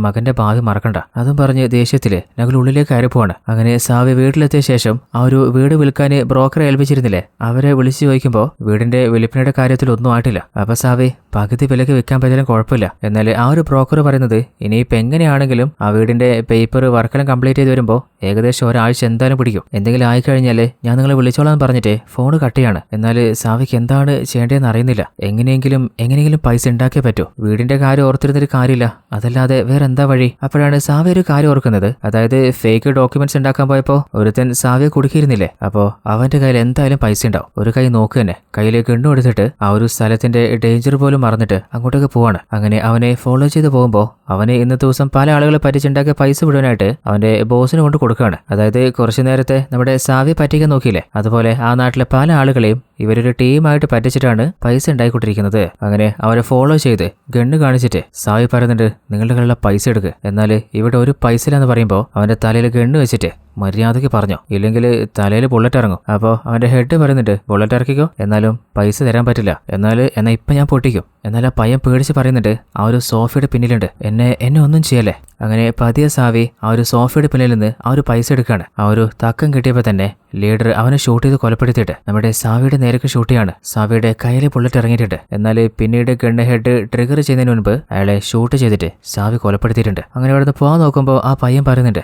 S1: മകന്റെ ഭാവി മറക്കണ്ട. അതും പറഞ്ഞ് ദേഷ്യത്തില് നകുൽ ഉള്ളിലേക്ക് കയറി പോവാണ്. അങ്ങനെ സാവി വീട്ടിലെത്തിയ ശേഷം ആ ഒരു വീട് വിൽക്കാൻ ബ്രോക്കറെ ഏൽപ്പിച്ചിരുന്നില്ലേ, അവരെ വിളിച്ചു ചോദിക്കുമ്പോൾ വീടിന്റെ വിൽപ്പനയുടെ കാര്യത്തിൽ ഒന്നും ആയിട്ടില്ല. അപ്പൊ സാവി പകുതി വിലക്ക് വിൽക്കാൻ പറ്റിയാലും കുഴപ്പമില്ല. എന്നാൽ ആ ഒരു ബ്രോക്കർ പറയുന്നത് ഇനിയിപ്പോൾ എങ്ങനെയാണെങ്കിലും ആ വീടിന്റെ പേപ്പർ വർക്കെല്ലാം കംപ്ലീറ്റ് ചെയ്ത് വരുമ്പോൾ ഏകദേശം ഒരാഴ്ച എന്തായാലും പിടിക്കും. എന്തെങ്കിലും ആയിക്കഴിഞ്ഞാൽ ഞാൻ നിങ്ങളെ വിളിച്ചോളാം പറഞ്ഞിട്ട് ഫോൺ കട്ട് ചെയ്യാണ്. എന്നാൽ സാവിക്ക് എന്താണ് ചെയ്യേണ്ടതെന്ന് അറിയുന്നില്ല. എങ്ങനെയെങ്കിലും പൈസ ഉണ്ടാക്കിയേ പറ്റൂ. വീടിന്റെ കാര്യം ഓർത്തിരുന്നൊരു കാര്യമില്ല, അതല്ലാതെ വേറെ എന്താ വഴി? അപ്പോഴാണ് സാവി ഒരു കാര്യം ഓർക്കുന്നത്, അതായത് ഫേക്ക് ഡോക്യുമെന്റ്സ് ഉണ്ടാക്കാൻ പോയപ്പോൾ ഒരുത്തൻ സാവിയെ കുടുക്കിയിരുന്നില്ലേ, അപ്പോൾ അവന്റെ കയ്യിൽ എന്തായാലും പൈസ ഉണ്ടാവും. ഒരു കൈ നോക്ക് തന്നെ കയ്യിലേക്ക് എണ്ണു എടുത്തിട്ട് ആ ഒരു സ്ഥലത്തിന്റെ ഡേഞ്ചർ പോലും മറന്നിട്ട് അങ്ങോട്ടേക്ക് പോവാണ്. അങ്ങനെ അവനെ ഫോളോ ചെയ്ത് പോകുമ്പോൾ അവന് ഇന്നത്തെ ദിവസം പല ആളുകളെ പറ്റിച്ചുണ്ടാക്കിയ പൈസ വിടുവാനായിട്ട് അവന്റെ ബോസിന് കൊണ്ട് കൊടുക്കുകയാണ്. അതായത് കുറച്ചു നേരത്തെ നമ്മുടെ സാവി പറ്റിക്കാൻ നോക്കിയില്ലേ, അതുപോലെ ആ നാട്ടിലെ പല ആളുകളെയും ഇവരൊരു ടീമായിട്ട് പറ്റിച്ചിട്ടാണ് പൈസ ഉണ്ടായിക്കൊണ്ടിരിക്കുന്നത്. അങ്ങനെ അവരെ ഫോളോ ചെയ്ത് ഗണ്ണ് കാണിച്ചിട്ട് സാവി പറയുന്നുണ്ട്, നിങ്ങളുടെ കയ്യിലുള്ള പൈസ എടുക്കുക. എന്നാൽ ഇവിടെ ഒരു പൈസ ഇല്ലെന്ന് പറയുമ്പോൾ അവന്റെ തലയിൽ ഗണ്ണ് വെച്ചിട്ട് മര്യാദയ്ക്ക് പറഞ്ഞോ, ഇല്ലെങ്കിൽ തലയിൽ ബുള്ളറ്റ് ഇറങ്ങും. അപ്പോൾ അവന്റെ ഹെഡ് പറയുന്നുണ്ട്, ബുള്ളറ്റ് ഇറക്കിക്കോ, എന്നാലും പൈസ തരാൻ പറ്റില്ല. എന്നാൽ ഇപ്പം ഞാൻ പൊട്ടിക്കും. എന്നാൽ ആ പയ്യൻ പേടിച്ച് പറയുന്നുണ്ട്, ആ ഒരു സോഫയുടെ പിന്നിലുണ്ട്, എന്നെ ഒന്നും ചെയ്യല്ലേ. അങ്ങനെ പതിയെ സാവി ആ ഒരു സോഫയുടെ പിന്നിൽ നിന്ന് ആ ഒരു പൈസ എടുക്കുകയാണ്. ആ ഒരു തക്കം കിട്ടിയപ്പോൾ തന്നെ ലീഡർ അവനെ ഷൂട്ട് ചെയ്ത് കൊലപ്പെടുത്തിയിട്ട് നമ്മുടെ സാവിയുടെ നേരക്ക് ഷൂട്ട് ചെയ്യാണ്. സാവിയുടെ കയ്യിൽ ബുള്ളറ്റ് ഇറങ്ങിയിട്ടുണ്ട്. എന്നാൽ പിന്നീട് ഗണ്ണ് ഹെഡ് ട്രിഗർ ചെയ്യുന്നതിന് മുൻപ് അയാളെ ഷൂട്ട് ചെയ്തിട്ട് സാവി കൊലപ്പെടുത്തിയിട്ടുണ്ട്. അങ്ങനെ അവിടെ നിന്ന് പോകാൻ നോക്കുമ്പോൾ ആ പയ്യൻ പറയുന്നുണ്ട്,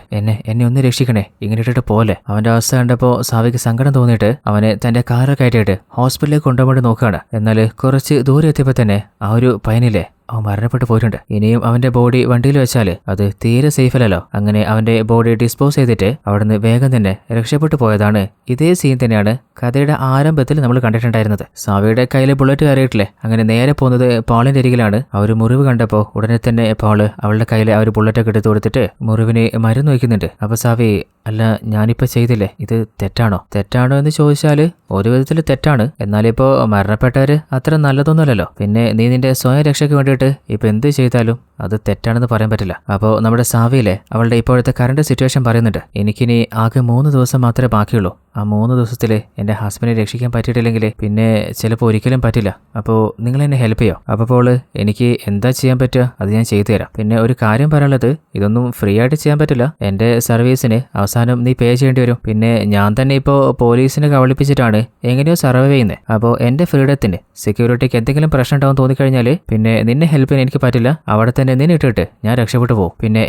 S1: എന്നെ ഒന്ന് രക്ഷിക്കണേ, ഇങ്ങനെ ഇട്ടിട്ട് പോലെ. അവന്റെ അവസ്ഥ കണ്ടപ്പോൾ സാവിക്ക് സങ്കടം തോന്നിയിട്ട് അവനെ തന്റെ കാറിൽ കയറ്റിയിട്ട് ഹോസ്പിറ്റലിലേക്ക് കൊണ്ടുപോയി നോക്കുകയാണ്. എന്നാൽ കുറച്ച് ദൂരെ എത്തിയപ്പോൾ തന്നെ ആ ഒരു പയ്യനില്ലേ അവൻ മരണപ്പെട്ടു പോയിട്ടുണ്ട്. ഇനിയും അവന്റെ ബോഡി വണ്ടിയിൽ വെച്ചാൽ അത് തീരെ സേഫ് അല്ലല്ലോ. അങ്ങനെ അവന്റെ ബോഡി ഡിസ്പോസ് ചെയ്തിട്ട് അവിടുന്ന് വേഗം തന്നെ രക്ഷപ്പെട്ടു പോയതാണ്. ഇതേ സീൻ തന്നെയാണ് കഥയുടെ ആരംഭത്തിൽ നമ്മൾ കണ്ടിട്ടുണ്ടായിരുന്നത്. സാവിയുടെ കയ്യിൽ ബുള്ളറ്റ് കയറിയിട്ടില്ലേ, അങ്ങനെ നേരെ പോകുന്നത് പോളിന്റെ അരികിലാണ്. ആ ഒരു മുറിവ് കണ്ടപ്പോൾ ഉടനെ തന്നെ പോള് അവളുടെ കയ്യിൽ ആ ഒരു ബുള്ളറ്റൊക്കെ എടുത്തു കൊടുത്തിട്ട് മുറിവിന് മരുന്ന് വയ്ക്കുന്നുണ്ട്. അപ്പൊ സാവി, അല്ല ഞാനിപ്പോൾ ചെയ്തില്ലേ, ഇത് തെറ്റാണോ എന്ന് ചോദിച്ചാൽ ഒരു വിധത്തിൽ തെറ്റാണ്. എന്നാലിപ്പോ മരണപ്പെട്ടവര് അത്ര നല്ലതൊന്നുമല്ലല്ലോ. പിന്നെ നീ നിന്റെ സ്വയം രക്ഷയ്ക്ക് വേണ്ടിയിട്ട് ഇപ്പൊ എന്ത് ചെയ്താലും അത് തെറ്റാണെന്ന് പറയാൻ പറ്റില്ല. അപ്പോൾ നമ്മുടെ സാവിയിലെ അവളുടെ ഇപ്പോഴത്തെ കറണ്ട് സിറ്റുവേഷൻ പറയുന്നുണ്ട്, എനിക്കിനി ആകെ 3 ദിവസം മാത്രമേ ബാക്കിയുള്ളൂ. ആ 3 ദിവസത്തിൽ എൻ്റെ ഹസ്ബൻഡിനെ രക്ഷിക്കാൻ പറ്റിയിട്ടില്ലെങ്കിൽ പിന്നെ ചിലപ്പോൾ ഒരിക്കലും പറ്റില്ല. അപ്പോൾ നിങ്ങൾ എന്നെ ഹെൽപ്പ് ചെയ്യോ? അപ്പോൾ എനിക്ക് എന്താ ചെയ്യാൻ പറ്റുക അത് ഞാൻ ചെയ്തു തരാം. പിന്നെ ഒരു കാര്യം പറയാനുള്ളത്, ഇതൊന്നും ഫ്രീ ആയിട്ട് ചെയ്യാൻ പറ്റില്ല. എൻ്റെ സർവീസിന് അവസാനം നീ പേ ചെയ്യേണ്ടി വരും. പിന്നെ ഞാൻ തന്നെ ഇപ്പോൾ പോലീസിനെ കബളിപ്പിച്ചിട്ടാണ് എങ്ങനെയോ സർവൈവ് ചെയ്യുന്നത്. അപ്പോൾ എൻ്റെ ഫ്രീഡത്തിന് സെക്യൂരിറ്റിക്ക് എന്തെങ്കിലും പ്രശ്നം ഉണ്ടാവും തോന്നിക്കഴിഞ്ഞാൽ പിന്നെ നിന്നെ ഹെൽപ്പ് ചെയ്യാൻ എനിക്ക് പറ്റില്ല. അവിടെ തന്നെ നിന്നെ ഇട്ടിട്ട് ഞാൻ രക്ഷപ്പെട്ടു പോകും. പിന്നെ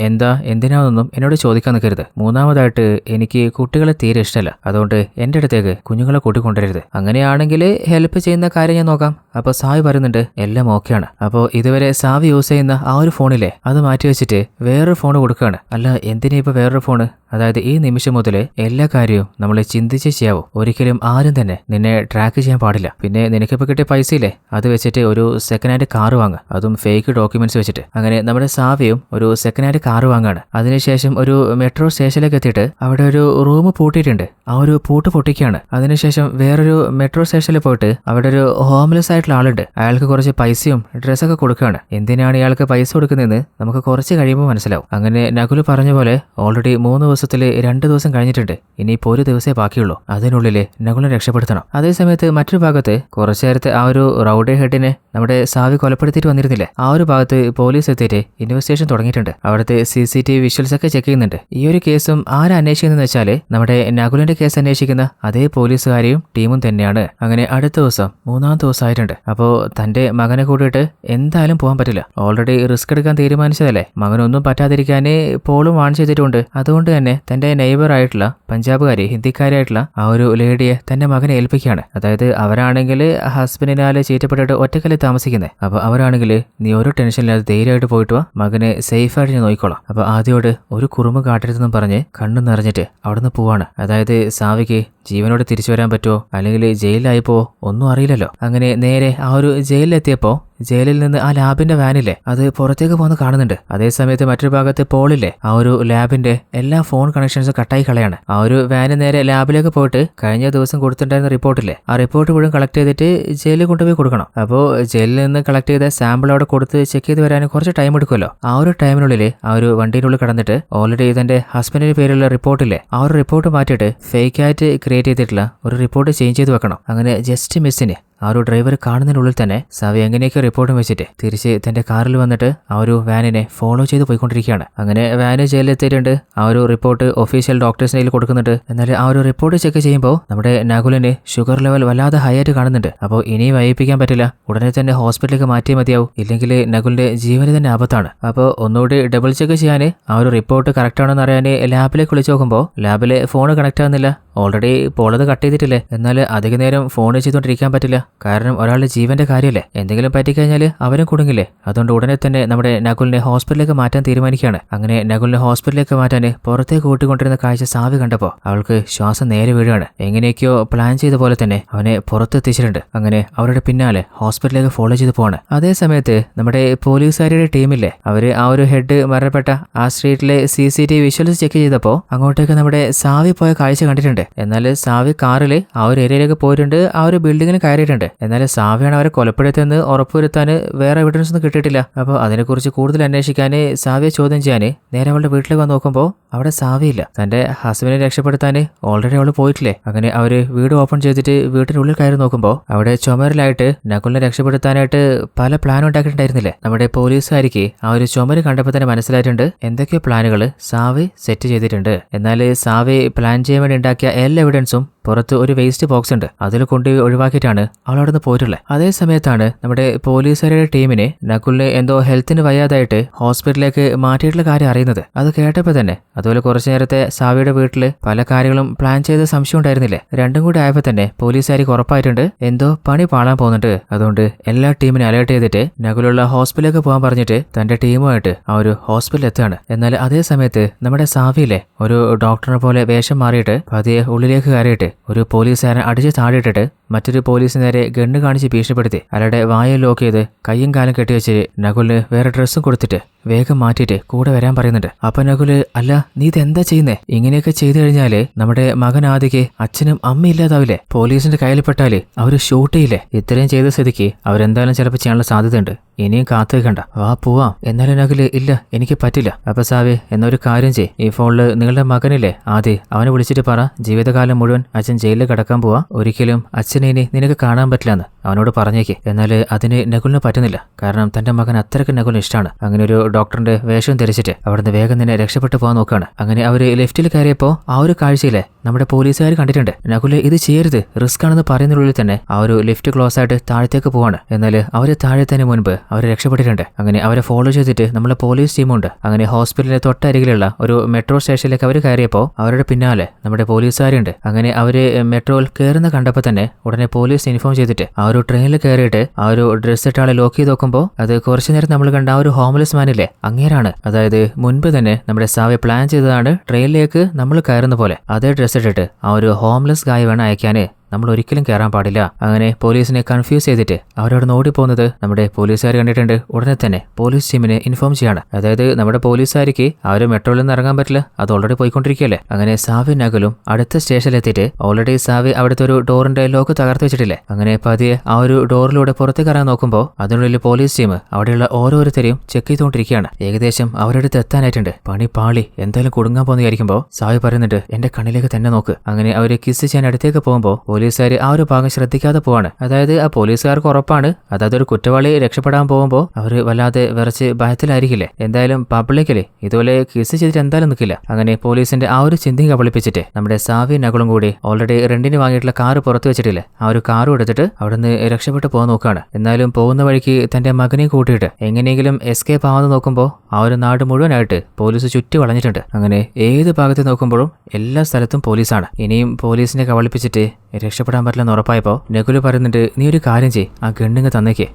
S1: എന്തിനാണെന്നൊന്നും എന്നോട് ചോദിക്കാൻ നിൽക്കരുത്. മൂന്നാമതായിട്ട് എനിക്ക് കുട്ടികളെ തീരെ ഇഷ്ടമല്ല. അതുകൊണ്ട് എൻ്റെ അടുത്തേക്ക് കുഞ്ഞുങ്ങളെ കൂട്ടിക്കൊണ്ടുവരരുത്. അങ്ങനെയാണെങ്കിൽ ഹെൽപ്പ് ചെയ്യുന്ന കാര്യം ഞാൻ നോക്കാം. അപ്പോൾ സാവി പറയുന്നുണ്ട്, എല്ലാം ഓക്കെയാണ്. അപ്പോൾ ഇതുവരെ സാവി യൂസ് ചെയ്യുന്ന ആ ഒരു ഫോണിലെ അത് മാറ്റി വെച്ചിട്ട് വേറൊരു ഫോൺ കൊടുക്കുകയാണ്. അല്ല എന്തിനാ ഇപ്പോൾ വേറൊരു ഫോണ്? അതായത് ഈ നിമിഷം മുതൽ എല്ലാ കാര്യവും നമ്മൾ ചിന്തിച്ച് ചെയ്യാവൂ. ഒരിക്കലും ആരും തന്നെ നിന്നെ ട്രാക്ക് ചെയ്യാൻ പാടില്ല. പിന്നെ നിനക്കിപ്പോൾ കിട്ടിയ പൈസയില്ലേ അത് വെച്ചിട്ട് ഒരു സെക്കൻഡ് ഹാൻഡ് കാർ വാങ്ങുക, അതും ഫേക്ക് ഡോക്യുമെന്റ്സ് വെച്ചിട്ട്. അങ്ങനെ നമ്മുടെ സാവിയും ഒരു സെക്കൻഡ് ഹാൻഡ് കാർ വാങ്ങാണ്. അതിനുശേഷം ഒരു മെട്രോ സ്റ്റേഷനിലേക്ക് എത്തിയിട്ട് അവിടെ ഒരു റൂം പൂട്ടിയിട്ടുണ്ട്. ആ ഒരു പൂട്ട് പൊട്ടിക്കുകയാണ്. അതിനുശേഷം വേറൊരു മെട്രോ സ്റ്റേഷനിൽ പോയിട്ട് അവിടെ ഒരു ഹോംലെസ് ആയിട്ടുള്ള ആളുണ്ട്. അയാൾക്ക് കുറച്ച് പൈസയും ഡ്രസ്സൊക്കെ കൊടുക്കുകയാണ്. എന്തിനാണ് ഇയാൾക്ക് പൈസ കൊടുക്കുന്നതെന്ന് നമുക്ക് കുറച്ച് കഴിയുമ്പോൾ മനസ്സിലാവും. അങ്ങനെ നകുല് പറഞ്ഞ പോലെ ഓൾറെഡി 3 ദിവസത്തിൽ 2 ദിവസം കഴിഞ്ഞിട്ടുണ്ട്. ഇനിയിപ്പോൾ 1 ദിവസമേ ബാക്കിയുള്ളൂ. അതിനുള്ളിൽ നകുലിനെ രക്ഷപ്പെടുത്തണം. അതേസമയത്ത് മറ്റൊരു ഭാഗത്ത് കുറച്ചു നേരത്തെ ആ ഒരു റൗഡി ഹെഡിനെ നമ്മുടെ സാവി കൊലപ്പെടുത്തിയിട്ട് വന്നിരുന്നില്ലേ, ആ ഒരു ഭാഗത്ത് പോലീസ് എത്തിയിട്ട് ഇൻവെസ്റ്റിഗേഷൻ തുടങ്ങിയിട്ടുണ്ട്. അവിടുത്തെ CCTV വിഷ്വൽസ് ഒക്കെ ചെക്ക് ചെയ്യുന്നുണ്ട്. ഈ ഒരു കേസും ആരാ അന്വേഷിക്കുന്നതെന്ന് വെച്ചാൽ നമ്മുടെ നകുലിന്റെ കേസ് അന്വേഷിക്കുന്ന അതേ പോലീസുകാരെയും ടീമും തന്നെയാണ്. അങ്ങനെ അടുത്ത ദിവസം 3-ാം ദിവസമായിട്ടുണ്ട്. അപ്പോൾ തന്റെ മകനെ കൂടിയിട്ട് എന്തായാലും പോകാൻ പറ്റില്ല. ഓൾറെഡി റിസ്ക് എടുക്കാൻ തീരുമാനിച്ചതല്ലേ. മകനൊന്നും പറ്റാതിരിക്കാനേ പോളും വാൺ ചെയ്തിട്ടുണ്ട്. അതുകൊണ്ട് തന്നെ തന്റെ നെയ്ബർ ആയിട്ടുള്ള പഞ്ചാബുകാരി ഹിന്ദിക്കാരായിട്ടുള്ള ആ ഒരു ലേഡിയെ തന്റെ മകനെ ഏൽപ്പിക്കുകയാണ്. അതായത് അവരാണെങ്കിൽ ഹസ്ബൻഡിനാല് ചീറ്റപ്പെട്ടിട്ട് ഒറ്റക്കല്ലിൽ താമസിക്കുന്നത്. അപ്പൊ അവരാണെങ്കിൽ നീ ഒരു ടെൻഷനില്ലാതെ ധൈര്യമായിട്ട് പോയിട്ട് വാ, മകനെ സേഫായിട്ട് ഞാൻ നോക്കിക്കോളാം. അപ്പൊ ആദ്യോട് ഒരു കുറുമ്പ് കാട്ടരുതെന്നും പറഞ്ഞ് കണ്ണു നിറഞ്ഞിട്ട് അവിടുന്ന് പോവാണ്. അതായത് സാവിക്ക് ജീവനോട് തിരിച്ചു വരാൻ പറ്റുമോ അല്ലെങ്കിൽ ജയിലിലായിപ്പോ ഒന്നും അറിയില്ലല്ലോ. അങ്ങനെ നേരെ ആ ഒരു ജയിലിലെത്തിയപ്പോ ജയിലിൽ നിന്ന് ആ ലാബിന്റെ വാനില്ലേ അത് പുറത്തേക്ക് പോകുന്ന കാണുന്നുണ്ട്. അതേസമയത്ത് മറ്റൊരു ഭാഗത്ത് പോളില്ലേ ആ ഒരു ലാബിന്റെ എല്ലാ ഫോൺ കണക്ഷൻസും കട്ടായി കളയാണ്. ആ ഒരു വാന് നേരെ ലാബിലേക്ക് പോയിട്ട് കഴിഞ്ഞ ദിവസം കൊടുത്തിട്ടുണ്ടായിരുന്ന റിപ്പോർട്ടില്ലേ ആ റിപ്പോർട്ട് മുഴുവൻ കളക്ട് ചെയ്തിട്ട് ജയിലിൽ കൊണ്ടുപോയി കൊടുക്കണം. അപ്പോൾ ജയിലിൽ നിന്ന് കളക്ട് ചെയ്ത സാമ്പിൾ അവിടെ കൊടുത്ത് ചെക്ക് ചെയ്ത് വരാൻ കുറച്ച് ടൈം എടുക്കുമല്ലോ. ആ ഒരു ടൈമിനുള്ളിൽ ആ ഒരു വണ്ടിയിനുള്ളിൽ കടന്നിട്ട് ഓൾറെഡി തന്റെ ഹസ്ബൻഡിന്റെ പേരുള്ള റിപ്പോർട്ടില്ലേ ആ ഒരു റിപ്പോർട്ട് മാറ്റിയിട്ട് ഫേക്ക് ആയിട്ട് ക്രിയേറ്റ് ചെയ്തിട്ടുള്ള ഒരു റിപ്പോർട്ട് ചേഞ്ച് ചെയ്ത് വെക്കണം. അങ്ങനെ ജസ്റ്റ് മിസ്സിന് ആ ഒരു ഡ്രൈവർ കാണുന്നതിനുള്ളിൽ തന്നെ സാവി എങ്ങനെയൊക്കെ റിപ്പോർട്ടും വെച്ചിട്ട് തിരിച്ച് തന്റെ കാറിൽ വന്നിട്ട് ആ ഒരു വാനിനെ ഫോളോ ചെയ്ത് പോയിക്കൊണ്ടിരിക്കുകയാണ്. അങ്ങനെ വാന് ജയിലെത്തിയിട്ടുണ്ട്. ആ ഒരു റിപ്പോർട്ട് ഒഫീഷ്യൽ ഡോക്ടേഴ്സിന്റെ കയ്യിൽ കൊടുക്കുന്നുണ്ട്. എന്നാൽ ആ ഒരു റിപ്പോർട്ട് ചെക്ക് ചെയ്യുമ്പോൾ നമ്മുടെ നകുലിന് ഷുഗർ ലെവൽ വല്ലാതെ ഹൈ ആയിട്ട് കാണുന്നുണ്ട്. അപ്പോൾ ഇനിയും വൈകിപ്പിക്കാൻ പറ്റില്ല, ഉടനെ തന്നെ ഹോസ്പിറ്റലിലേക്ക് മാറ്റിയേ മതിയാവും, ഇല്ലെങ്കിൽ നകുലിന്റെ ജീവന് തന്നെ ആപത്താണ്. അപ്പോൾ ഒന്നുകൂടി ഡബിൾ ചെക്ക് ചെയ്യാൻ ആ ഒരു റിപ്പോർട്ട് കറക്റ്റ് ആണെന്ന് അറിയാൻ ലാബിലേക്ക് വിളിച്ചു നോക്കുമ്പോൾ ലാബിലെ ഫോൺ കണക്ട് ആകുന്നില്ല. ഓൾറെഡി പോളത് കട്ട് ചെയ്തിട്ടില്ലേ. എന്നാൽ അധിക നേരം ഫോൺ ചെയ്തുകൊണ്ടിരിക്കാൻ പറ്റില്ല, കാരണം ഒരാളുടെ ജീവന്റെ കാര്യമല്ലേ. എന്തെങ്കിലും പറ്റിക്കഴിഞ്ഞാൽ അവരും കുടുങ്ങില്ലേ. അതുകൊണ്ട് ഉടനെ തന്നെ നമ്മുടെ നകുലിനെ ഹോസ്പിറ്റലിലേക്ക് മാറ്റാൻ തീരുമാനിക്കുകയാണ്. അങ്ങനെ നകുലിനെ ഹോസ്പിറ്റലിലേക്ക് മാറ്റാൻ പുറത്തേക്ക് കൂട്ടിക്കൊണ്ടിരുന്ന കാഴ്ച സാവി കണ്ടപ്പോൾ അവൾക്ക് ശ്വാസം നേരെ വീഴുകയാണ്. എങ്ങനെയൊക്കെയോ പ്ലാൻ ചെയ്ത പോലെ തന്നെ അവനെ പുറത്തെത്തിച്ചിട്ടുണ്ട്. അങ്ങനെ അവരുടെ പിന്നാലെ ഹോസ്പിറ്റലിലേക്ക് ഫോളോ ചെയ്ത് പോവാണ്. അതേ സമയത്ത് നമ്മുടെ പോലീസുകാരുടെ ടീമില്ലേ അവര് ആ ഒരു ഹെഡ് മരണപ്പെട്ട ആ സ്ട്രീറ്റിലെ CCTV വിഷ്വൽസ് ചെക്ക് ചെയ്തപ്പോൾ അങ്ങോട്ടേക്ക് നമ്മുടെ സാവി പോയ കാഴ്ച കണ്ടിട്ടുണ്ട്. എന്നാൽ സാവി കാറിൽ ആ ഒരു ഏരിയയിലേക്ക് പോയിട്ടുണ്ട്, ആ ഒരു ബിൽഡിങ്ങിൽ കയറിയിട്ടുണ്ട്. എന്നാൽ സാവിയാണ് അവരെ കൊലപ്പെടുത്തിയെന്ന് ഉറപ്പുവരുത്താൻ വേറെ എവിഡൻസ് ഒന്നും കിട്ടിയിട്ടില്ല. അപ്പോൾ അതിനെക്കുറിച്ച് കൂടുതൽ അന്വേഷിക്കാൻ സാവിയെ ചോദ്യം ചെയ്യാൻ നേരെ അവളുടെ വീട്ടിലേക്ക് വന്ന് നോക്കുമ്പോൾ അവിടെ സാവിയില്ല. തന്റെ ഹസ്ബൻഡിനെ രക്ഷപ്പെടുത്താൻ ഓൾറെഡി അവൾ പോയിട്ടില്ലേ. അങ്ങനെ അവര് വീട് ഓപ്പൺ ചെയ്തിട്ട് വീട്ടിനുള്ളിൽ കയറി നോക്കുമ്പോൾ അവിടെ ചുമരിലായിട്ട് നകുലിനെ രക്ഷപ്പെടുത്താനായിട്ട് പല പ്ലാനും ഉണ്ടാക്കിയിട്ടുണ്ടായിരുന്നില്ലേ. നമ്മുടെ പോലീസുകാർക്ക് ആ ഒരു ചുമര് കണ്ടപ്പോൾ തന്നെ മനസ്സിലായിട്ടുണ്ട് എന്തൊക്കെയോ പ്ലാനുകൾ സാവി സെറ്റ് ചെയ്തിട്ടുണ്ട്. എന്നാൽ സാവി പ്ലാൻ ചെയ്യാൻ വേണ്ടി ഉണ്ടാക്കിയ എല്ലാ എവിഡൻസും പുറത്ത് ഒരു വേസ്റ്റ് ബോക്സ് ഉണ്ട്, അതിൽ കൊണ്ടുപോയി ഒഴിവാക്കിയിട്ടാണ് അവൾ അവിടെ നിന്ന് പോയിട്ടുള്ളത്. അതേ സമയത്താണ് നമ്മുടെ പോലീസുകാരുടെ ടീമിനെ നകുലിന് എന്തോ ഹെൽത്തിന് വയ്യാതായിട്ട് ഹോസ്പിറ്റലിലേക്ക് മാറ്റിയിട്ടുള്ള കാര്യം അറിയുന്നത്. അത് കേട്ടപ്പോൾ തന്നെ അതുപോലെ കുറച്ചു നേരത്തെ സാവിയുടെ വീട്ടിൽ പല കാര്യങ്ങളും പ്ലാൻ ചെയ്ത സംശയം ഉണ്ടായിരുന്നില്ലേ. രണ്ടും കൂടി ആയപ്പോൾ തന്നെ പോലീസുകാർക്ക് ഉറപ്പായിട്ടുണ്ട് എന്തോ പണി പാളാൻ പോകുന്നുണ്ട്. അതുകൊണ്ട് എല്ലാ ടീമിനെ അലേർട്ട് ചെയ്തിട്ട് നകുലുള്ള ഹോസ്പിറ്റലിലേക്ക് പോകാൻ പറഞ്ഞിട്ട് തന്റെ ടീമുമായിട്ട് ആ ഒരു ഹോസ്പിറ്റലിൽ എത്തുകയാണ്. എന്നാൽ അതേ സമയത്ത് നമ്മുടെ സാവിയിലെ ഒരു ഡോക്ടറിനെ പോലെ വേഷം മാറിയിട്ട് പതിയെ ഉള്ളിലേക്ക് കയറിയിട്ട് ഒരു പോലീസുകാരൻ അടിച്ച് താഴെയിട്ടിട്ട് മറ്റൊരു പോലീസിന് നേരെ ഗണ്ണ് കാണിച്ച് ഭീഷണിപ്പെടുത്തി അയാളുടെ വായ ലോക്ക് ചെയ്ത് കയ്യും കാലും കെട്ടിവെച്ച് നകുലിന് വേറെ ഡ്രസ്സും കൊടുത്തിട്ട് വേഗം മാറ്റിയിട്ട് കൂടെ വരാൻ പറയുന്നുണ്ട്. അപ്പൊ നകുല് അല്ല നീ ഇതെന്താ ചെയ്യുന്നേ, ഇങ്ങനെയൊക്കെ ചെയ്തു കഴിഞ്ഞാല് നമ്മുടെ മകൻ ആദിക്ക് അച്ഛനും അമ്മയില്ലാതാവില്ലേ, പോലീസിന്റെ കയ്യിൽപ്പെട്ടാല് അവര് ഷൂട്ട് ചെയ്യില്ലേ. ഇത്രയും ചെയ്ത സ്ഥിതിക്ക് അവരെന്തായാലും ചിലപ്പോൾ ചെയ്യാനുള്ള സാധ്യതയുണ്ട്, ഇനിയും കാത്തു വെക്കണ്ട, വാ പോവാം. എന്നാലും നകുല് ഇല്ല എനിക്ക് പറ്റില്ല. അപ്പൊ സാവേ എന്നൊരു കാര്യം ചെയ്, ഈ ഫോണില് നിങ്ങളുടെ മകനില്ലേ ആദ്യം അവനെ വിളിച്ചിട്ട് പറ ജീവിതകാലം മുഴുവൻ അച്ഛൻ ജയിലിൽ കിടക്കാൻ പോവാ, ഒരിക്കലും അച്ഛനെ ഇനി നിനക്ക് കാണാൻ പറ്റില്ലെന്ന് അവനോട് പറഞ്ഞേക്ക്. എന്നാൽ അതിന് നകുലിന് പറ്റുന്നില്ല, കാരണം തന്റെ മകൻ അത്രയ്ക്ക് നകുലിന് ഇഷ്ടമാണ്. അങ്ങനെ ഒരു ഡോക്ടറിന്റെ വേഷം ധരിച്ചിട്ട് അവിടുന്ന് വേഗം തന്നെ രക്ഷപ്പെട്ടു പോകാൻ നോക്കുകയാണ്. അങ്ങനെ അവര് ലെഫ്റ്റിൽ കയറിയപ്പോ ആ ഒരു കാഴ്ചയിലെ നമ്മുടെ പോലീസുകാർ കണ്ടിട്ടുണ്ട് നകുല് ഇത് ചെയ്യരുത് റിസ്ക് ആണെന്ന് പറയുന്നതിനുള്ളിൽ തന്നെ ആ ഒരു ലിഫ്റ്റ് ക്ലോസ് ആയിട്ട് താഴത്തേക്ക് പോവാണ്. എന്നാൽ അവര് താഴെത്തന്നെ മുൻപ് അവർ രക്ഷപ്പെട്ടിട്ടുണ്ട്. അങ്ങനെ അവരെ ഫോളോ ചെയ്തിട്ട് നമ്മളെ പോലീസ് ടീമുണ്ട്. അങ്ങനെ ഹോസ്പിറ്റലിലെ തൊട്ടരികിലുള്ള ഒരു മെട്രോ സ്റ്റേഷനിലേക്ക് അവർ കയറിയപ്പോൾ അവരുടെ പിന്നാലെ നമ്മുടെ പോലീസുകാരുണ്ട്. അങ്ങനെ അവര് മെട്രോയിൽ കയറുന്ന കണ്ടപ്പോൾ തന്നെ ഉടനെ പോലീസ് ഇൻഫോം ചെയ്തിട്ട് ആ ഒരു ട്രെയിനിൽ കയറിയിട്ട് ആ ഒരു ഡ്രസ് ഇട്ട ആളെ ലോക്ക് ചെയ്ത് നോക്കുമ്പോൾ അത് കുറച്ചു നേരം നമ്മൾ കണ്ട ആ ഒരു ഹോംലെസ് മാനില്ലേ അങ്ങേരാണ്. അതായത് മുൻപ് തന്നെ നമ്മുടെ സാവെ പ്ലാൻ ചെയ്തതാണ് ട്രെയിനിലേക്ക് നമ്മൾ കയറുന്ന പോലെ അതേ ഡ്രസ് ഇട്ടിട്ട് ആ ഒരു ഹോംലെസ് ഗായ വേണം അയക്കാന് നമ്മൾ ഒരിക്കലും കയറാൻ പാടില്ല. അങ്ങനെ പോലീസിനെ കൺഫ്യൂസ് ചെയ്തിട്ട് അവരവിടെ ഓടിപ്പോകുന്നത് നമ്മുടെ പോലീസുകാർ കണ്ടിട്ടുണ്ട്. ഉടനെ തന്നെ പോലീസ് ടീമിനെ ഇൻഫോം ചെയ്യാണ്. അതായത് നമ്മുടെ പോലീസുകാർക്ക് ആ ഒരു മെട്രോയിൽ നിന്ന് ഇറങ്ങാൻ പറ്റില്ല, അത് ഓൾറെഡി പോയിക്കൊണ്ടിരിക്കുകയല്ലേ. അങ്ങനെ സാവി നകുലും അടുത്ത സ്റ്റേഷനിലെത്തിയിട്ട് ഓൾറെഡി സാവി അവിടുത്തെ ഒരു ഡോറിന്റെ ലോക്ക് തകർത്ത് വെച്ചിട്ടില്ലേ. അങ്ങനെ പതിയെ ആ ഒരു ഡോറിലൂടെ പുറത്തേക്ക് ഇറങ്ങാൻ നോക്കുമ്പോൾ അതിനുള്ളിൽ പോലീസ് ടീം അവിടെയുള്ള ഓരോരുത്തരെയും ചെക്ക് ചെയ്തുകൊണ്ടിരിക്കുകയാണ്. ഏകദേശം അവരടുത്ത് എത്താനായിട്ടുണ്ട്. പണി പാളി, എന്തായാലും കുടുങ്ങാൻ പോകുന്ന വിചാരിക്കുമ്പോൾ സാവി പറയുന്നുണ്ട് എന്റെ കണ്ണിലേക്ക് തന്നെ നോക്ക്. അങ്ങനെ അവര് കിസ് ചെയ്യാൻ അടുത്തേക്ക് പോകുമ്പോൾ പോലീസുകാർ ആ ഒരു ഭാഗം ശ്രദ്ധിക്കാതെ പോവാണ്. അതായത് ആ പോലീസുകാർക്ക് ഉറപ്പാണ്, അതായത് ഒരു കുറ്റവാളി രക്ഷപ്പെടാൻ പോകുമ്പോൾ അവര് വല്ലാതെ വിറച്ച് ഭയത്തിലായിരിക്കില്ലേ. എന്തായാലും പബ്ലിക്കലി ഇതുപോലെ കിസ് ചെയ്തിട്ട് എന്തായാലും നിൽക്കില്ല. അങ്ങനെ പോലീസിന്റെ ആ ഒരു ചിന്തയും കബളിപ്പിച്ചിട്ട് നമ്മുടെ സാവി നകുളും കൂടി ഓൾറെഡി റെന്റിന് വാങ്ങിയിട്ടുള്ള കാറ് പുറത്തു വെച്ചിട്ടില്ലേ, ആ ഒരു കാറും എടുത്തിട്ട് അവിടുന്ന് രക്ഷപ്പെട്ട് പോകാൻ നോക്കുകയാണ്. എന്നാലും പോകുന്ന വഴിക്ക് തന്റെ മകനെ കൂട്ടിയിട്ട് എങ്ങനെയെങ്കിലും എസ്കേപ്പ് ആവാതെ നോക്കുമ്പോൾ ആ ഒരു നാട് മുഴുവനായിട്ട് പോലീസ് ചുറ്റി വളഞ്ഞിട്ടുണ്ട്. അങ്ങനെ ഏത് ഭാഗത്ത് നോക്കുമ്പോഴും എല്ലാ സ്ഥലത്തും പോലീസാണ്. ഇനിയും പോലീസിനെ കബളിപ്പിച്ചിട്ട് രക്ഷപ്പെടാൻ പറ്റില്ലെന്ന് ഉറപ്പായപ്പോൾ നകുല് പറയുന്നുണ്ട് നീ ഒരു കാര്യം ചെയ്യ്, ആ ഗണ്ണിങ് തന്നേക്ക്,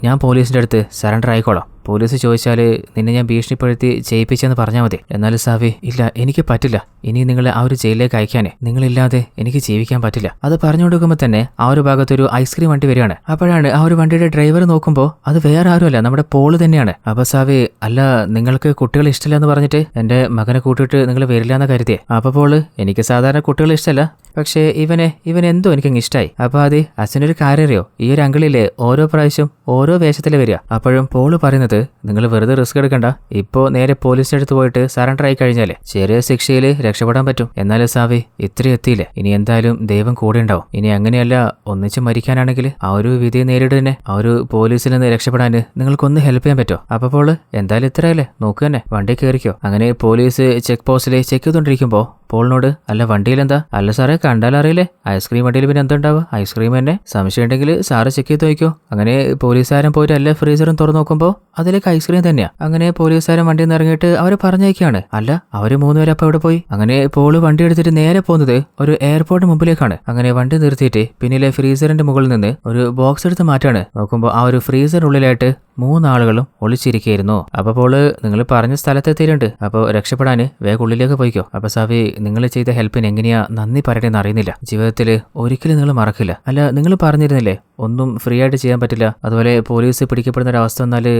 S1: ഞാൻ പോലീസിന്റെ അടുത്ത് സറണ്ടർ ആയിക്കോളാം. പോലീസ് ചോദിച്ചാൽ നിന്നെ ഞാൻ ഭീഷണിപ്പെടുത്തി ചെയ്യിപ്പിച്ചെന്ന് പറഞ്ഞാൽ മതി. എന്നാലും സാവി ഇല്ല, എനിക്ക് പറ്റില്ല, ഇനി നിങ്ങളെ ആ ഒരു ജയിലിലേക്ക് അയക്കാനേ, നിങ്ങളില്ലാതെ എനിക്ക് ജീവിക്കാൻ പറ്റില്ല. അത് പറഞ്ഞു കൊടുക്കുമ്പോൾ തന്നെ ആ ഒരു ഭാഗത്തൊരു ഐസ്ക്രീം വണ്ടി വരികയാണ്. അപ്പോഴാണ് ആ ഒരു വണ്ടിയുടെ ഡ്രൈവർ നോക്കുമ്പോൾ അത് വേറെ ആരുമല്ല, നമ്മുടെ പോള് തന്നെയാണ്. അപ്പൊ സാവി അല്ല നിങ്ങൾക്ക് കുട്ടികൾ ഇഷ്ടമില്ല എന്ന് പറഞ്ഞിട്ട് എന്റെ മകനെ കൂട്ടിയിട്ട് നിങ്ങൾ വരില്ല എന്ന് കരുതിയേ. അപ്പൊ പോള് എനിക്ക് സാധാരണ കുട്ടികൾ ഇഷ്ടമല്ല, പക്ഷേ ഇവൻ എന്തോ എനിക്കങ്ങ് ഇഷ്ടമായി. അപ്പൊ അത് അച്ഛനൊരു കാര്യം അറിയോ, ഈ ഒരു അങ്കിളിലെ ഓരോ പ്രാവശ്യം ഓരോ വേഷത്തിൽ വരിക. അപ്പോഴും പോള് പറയുന്നത് നിങ്ങൾ വെറുതെ റിസ്ക് എടുക്കണ്ട, ഇപ്പോ നേരെ പോലീസിന്റെ അടുത്ത് പോയിട്ട് സറണ്ടർ ആയി കഴിഞ്ഞാല് ചെറിയ ശിക്ഷയിൽ രക്ഷപ്പെടാൻ പറ്റും. എന്നാലും സാവി ഇത്രയും എത്തിയില്ലേ, ഇനി എന്തായാലും ദൈവം കൂടെ ഉണ്ടാവും. ഇനി അങ്ങനെയല്ല ഒന്നിച്ച് മരിക്കാനാണെങ്കിൽ ആ ഒരു വിധിയെ നേരിടുന്നെ, ആ ഒരു പോലീസിൽ നിന്ന് രക്ഷപ്പെടാൻ നിങ്ങൾക്കൊന്ന് ഹെൽപ്പ് ചെയ്യാൻ പറ്റുമോ? അപ്പൊ പോള് എന്തായാലും ഇത്രയല്ലേ, നോക്കുക തന്നെ, വണ്ടി കയറിക്കോ. അങ്ങനെ പോലീസ് ചെക്ക് പോസ്റ്റിൽ ചെക്ക് ചെയ്തോണ്ടിരിക്കുമ്പോ പോളിനോട് അല്ല വണ്ടിയിലെന്താ? അല്ല സാറേ കണ്ടാലറിയില്ലേ, ഐസ്ക്രീം വണ്ടിയിൽ പിന്നെ എന്താ ഉണ്ടാവുക, ഐസ്ക്രീം തന്നെ, സംശയം ഉണ്ടെങ്കിൽ സാറ് ചെക്ക് ചെയ്ത് നോക്കിയോ. അങ്ങനെ പോലീസുകാരൻ പോയിട്ട് എല്ലാ ഫ്രീസറും തുറന്നു നോക്കുമ്പോൾ അതിലേക്ക് ഐസ്ക്രീം തന്നെയാ. അങ്ങനെ പോലീസുകാരൻ വണ്ടിയിൽ നിന്ന് ഇറങ്ങിയിട്ട് അവരെ പറഞ്ഞേക്കാണ്. അല്ല അവര് മൂന്നുപേരും അപ്പൊ എവിടെ പോയി? അങ്ങനെ പോള് വണ്ടി എടുത്തിട്ട് നേരെ പോകുന്നത് ഒരു എയർപോർട്ട് മുമ്പിലേക്കാണ്. അങ്ങനെ വണ്ടി നിർത്തിയിട്ട് പിന്നിലെ ഫ്രീസറിന്റെ മുകളിൽ നിന്ന് ഒരു ബോക്സ് എടുത്ത് മാറ്റാണ്. നോക്കുമ്പോൾ ആ ഒരു ഫ്രീസറിനുള്ളിലായിട്ട് 3 ആളുകളും ഒളിച്ചിരിക്കുകയായിരുന്നു. അപ്പൊ പോള് നിങ്ങൾ പറഞ്ഞ സ്ഥലത്തെത്തിയിട്ടുണ്ട്, അപ്പോൾ രക്ഷപ്പെടാൻ വേഗം ഉള്ളിലേക്ക് പോയിക്കോ. അപ്പൊ സാവി നിങ്ങൾ ചെയ്ത ഹെൽപ്പിന് എങ്ങനെയാ നന്ദി പറയണമെന്ന് അറിയുന്നില്ല, ജീവിതത്തിൽ ഒരിക്കലും നിങ്ങൾ മറക്കില്ല. അല്ല നിങ്ങൾ പറഞ്ഞിരുന്നില്ലേ ഒന്നും ഫ്രീ ആയിട്ട് ചെയ്യാൻ പറ്റില്ല, അതുപോലെ പോലീസ് പിടിക്കപ്പെടുന്ന ഒരു അവസ്ഥ വന്നാല്